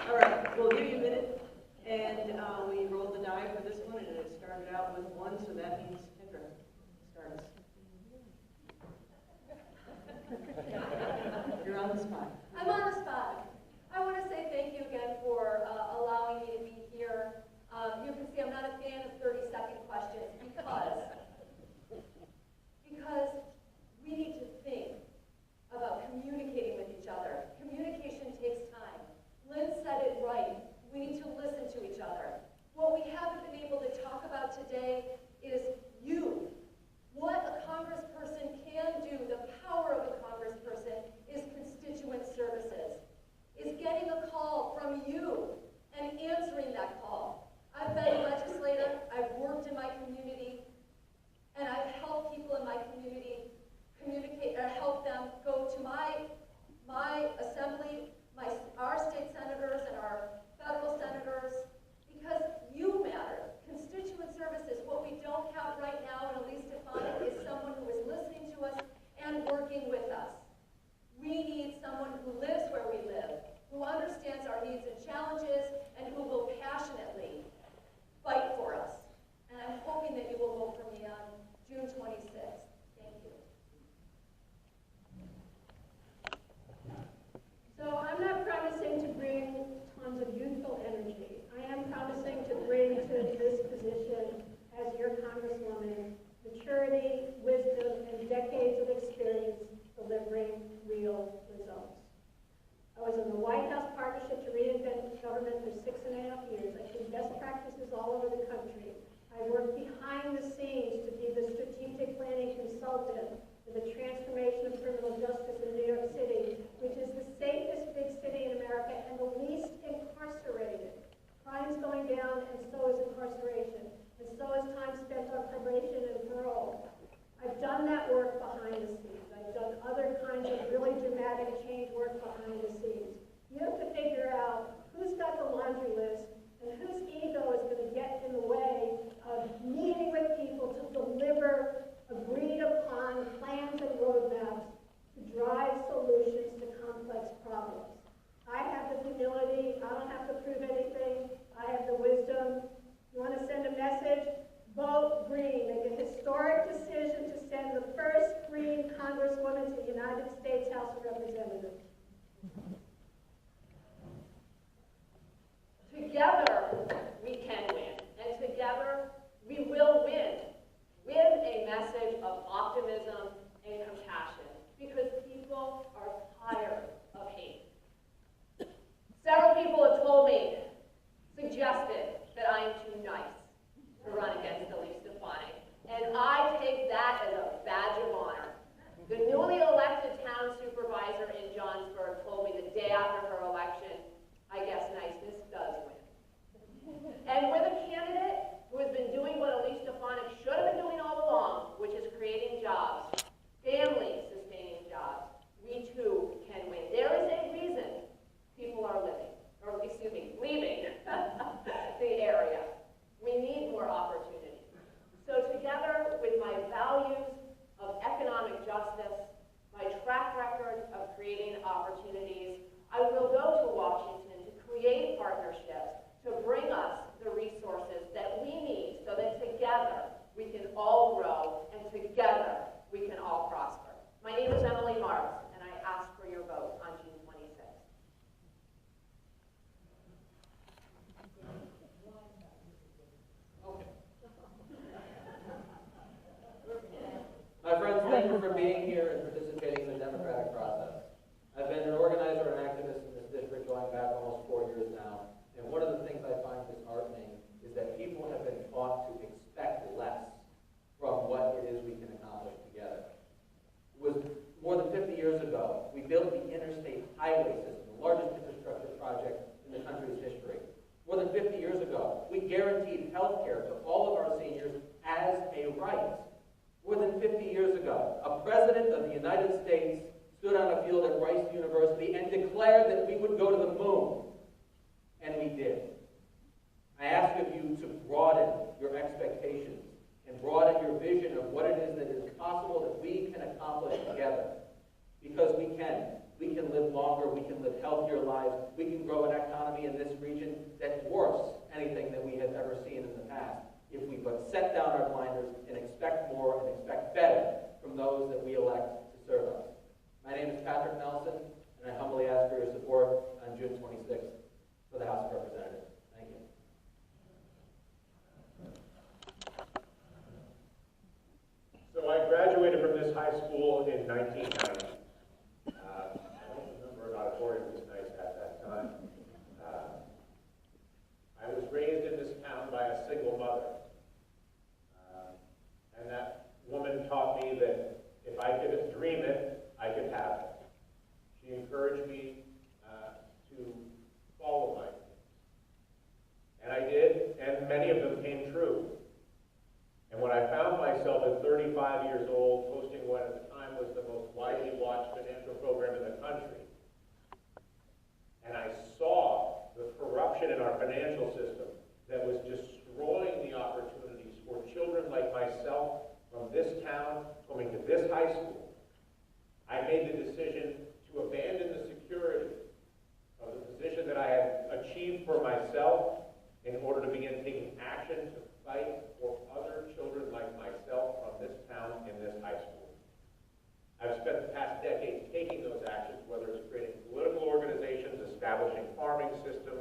S1: All right, we'll give you a minute. And we rolled the die for this one, and it started out with 1, so that means Kendra starts. You're on the spot.
S4: I'm on the spot. I want to say thank you again for allowing me to be here. You can see I'm not a fan of 30-second questions because we need to think about communicating with each other. Communication takes time. Lynn said it right. We need to listen to each other. What we haven't been able to talk about today is you. What a congressperson can do, the power of a congressperson, is constituent services, is getting a call from you and answering that call. I've been a legislator, I've worked in my community, and I've helped people in my community communicate or help them go to my assembly, our state senators and our federal senators, because you matter. Constituent services, what we don't have right now, and Elise Stefanik is someone who is listening to us and working with us. We need someone who lives where we live, who understands our needs and challenges, and who will passionately fight for us. And I'm hoping that you will vote for me on June 26th. Thank you.
S5: So I'm not promising to bring tons of youthful energy. I am promising to bring to this position as your Congresswoman maturity, wisdom, and decades of experience delivering real results. I was in the White House Partnership to Reinvent Government for 6.5 years. I've seen best practices all over the country. I worked behind the scenes to be the strategic planning consultant for the transformation of criminal justice in New York City, which is the safest big city in America and the least incarcerated. Crime's going down, and so is incarceration, and so is time spent on probation and parole. I've done that work behind the scenes. I've done other kinds of really dramatic change work behind the scenes. You have to figure out who's got the laundry list and whose ego is going to get in the way of meeting with people to deliver agreed upon plans and roadmaps to drive solutions to complex problems. I have the humility. I don't have to prove anything. I have the wisdom. You want to send a message? Vote green. Make a historic decision to send the first green Congresswoman to the United States House of Representatives.
S6: bring us the resources that we need so that together we can all grow and together we can all prosper. My name is Emily Marks, and I ask for your vote on June 26th.
S7: My friends, thank you for being here and participating in the democratic process. I've been an organizer and activist in this district going back almost 4 years now, and one of the things I find disheartening is that people have been taught to expect less from what it is we can accomplish together. It was more than 50 years ago, we built the interstate highway system, the largest infrastructure project in the country's history. More than 50 years ago, we guaranteed health care to all of our seniors as a right. More than 50 years ago, a president of the United States stood on a field at Rice University and declared that we would go to the moon. And we did. I ask of you to broaden your expectations and broaden your vision of what it is that is possible that we can accomplish together. Because we can. We can live longer, we can live healthier lives, we can grow an economy in this region that dwarfs anything that we have ever seen in the past, if we but set down our blinders and expect more and expect better from those that we elect to serve us. My name is Patrick Nelson, and I humbly ask for your support on June 26th for the House of Representatives. Thank you.
S2: So I graduated from this high school in 1990. I don't remember an auditorium this nice at that time. I was raised in this town by a single mother. And that woman taught me that if I could dream it, I could have it. She encouraged me to follow my dreams. And I did, and many of them came true. And when I found myself at 35 years old hosting what at the time was the most widely watched financial program in the country, and I saw the corruption in our financial system that was destroying the opportunities for children like myself from this town coming to this high school, I made the decision to abandon the security of the position that I had achieved for myself in order to begin taking action to fight for other children like myself from this town and this high school. I've spent the past decade taking those actions, whether it's creating political organizations, establishing farming systems,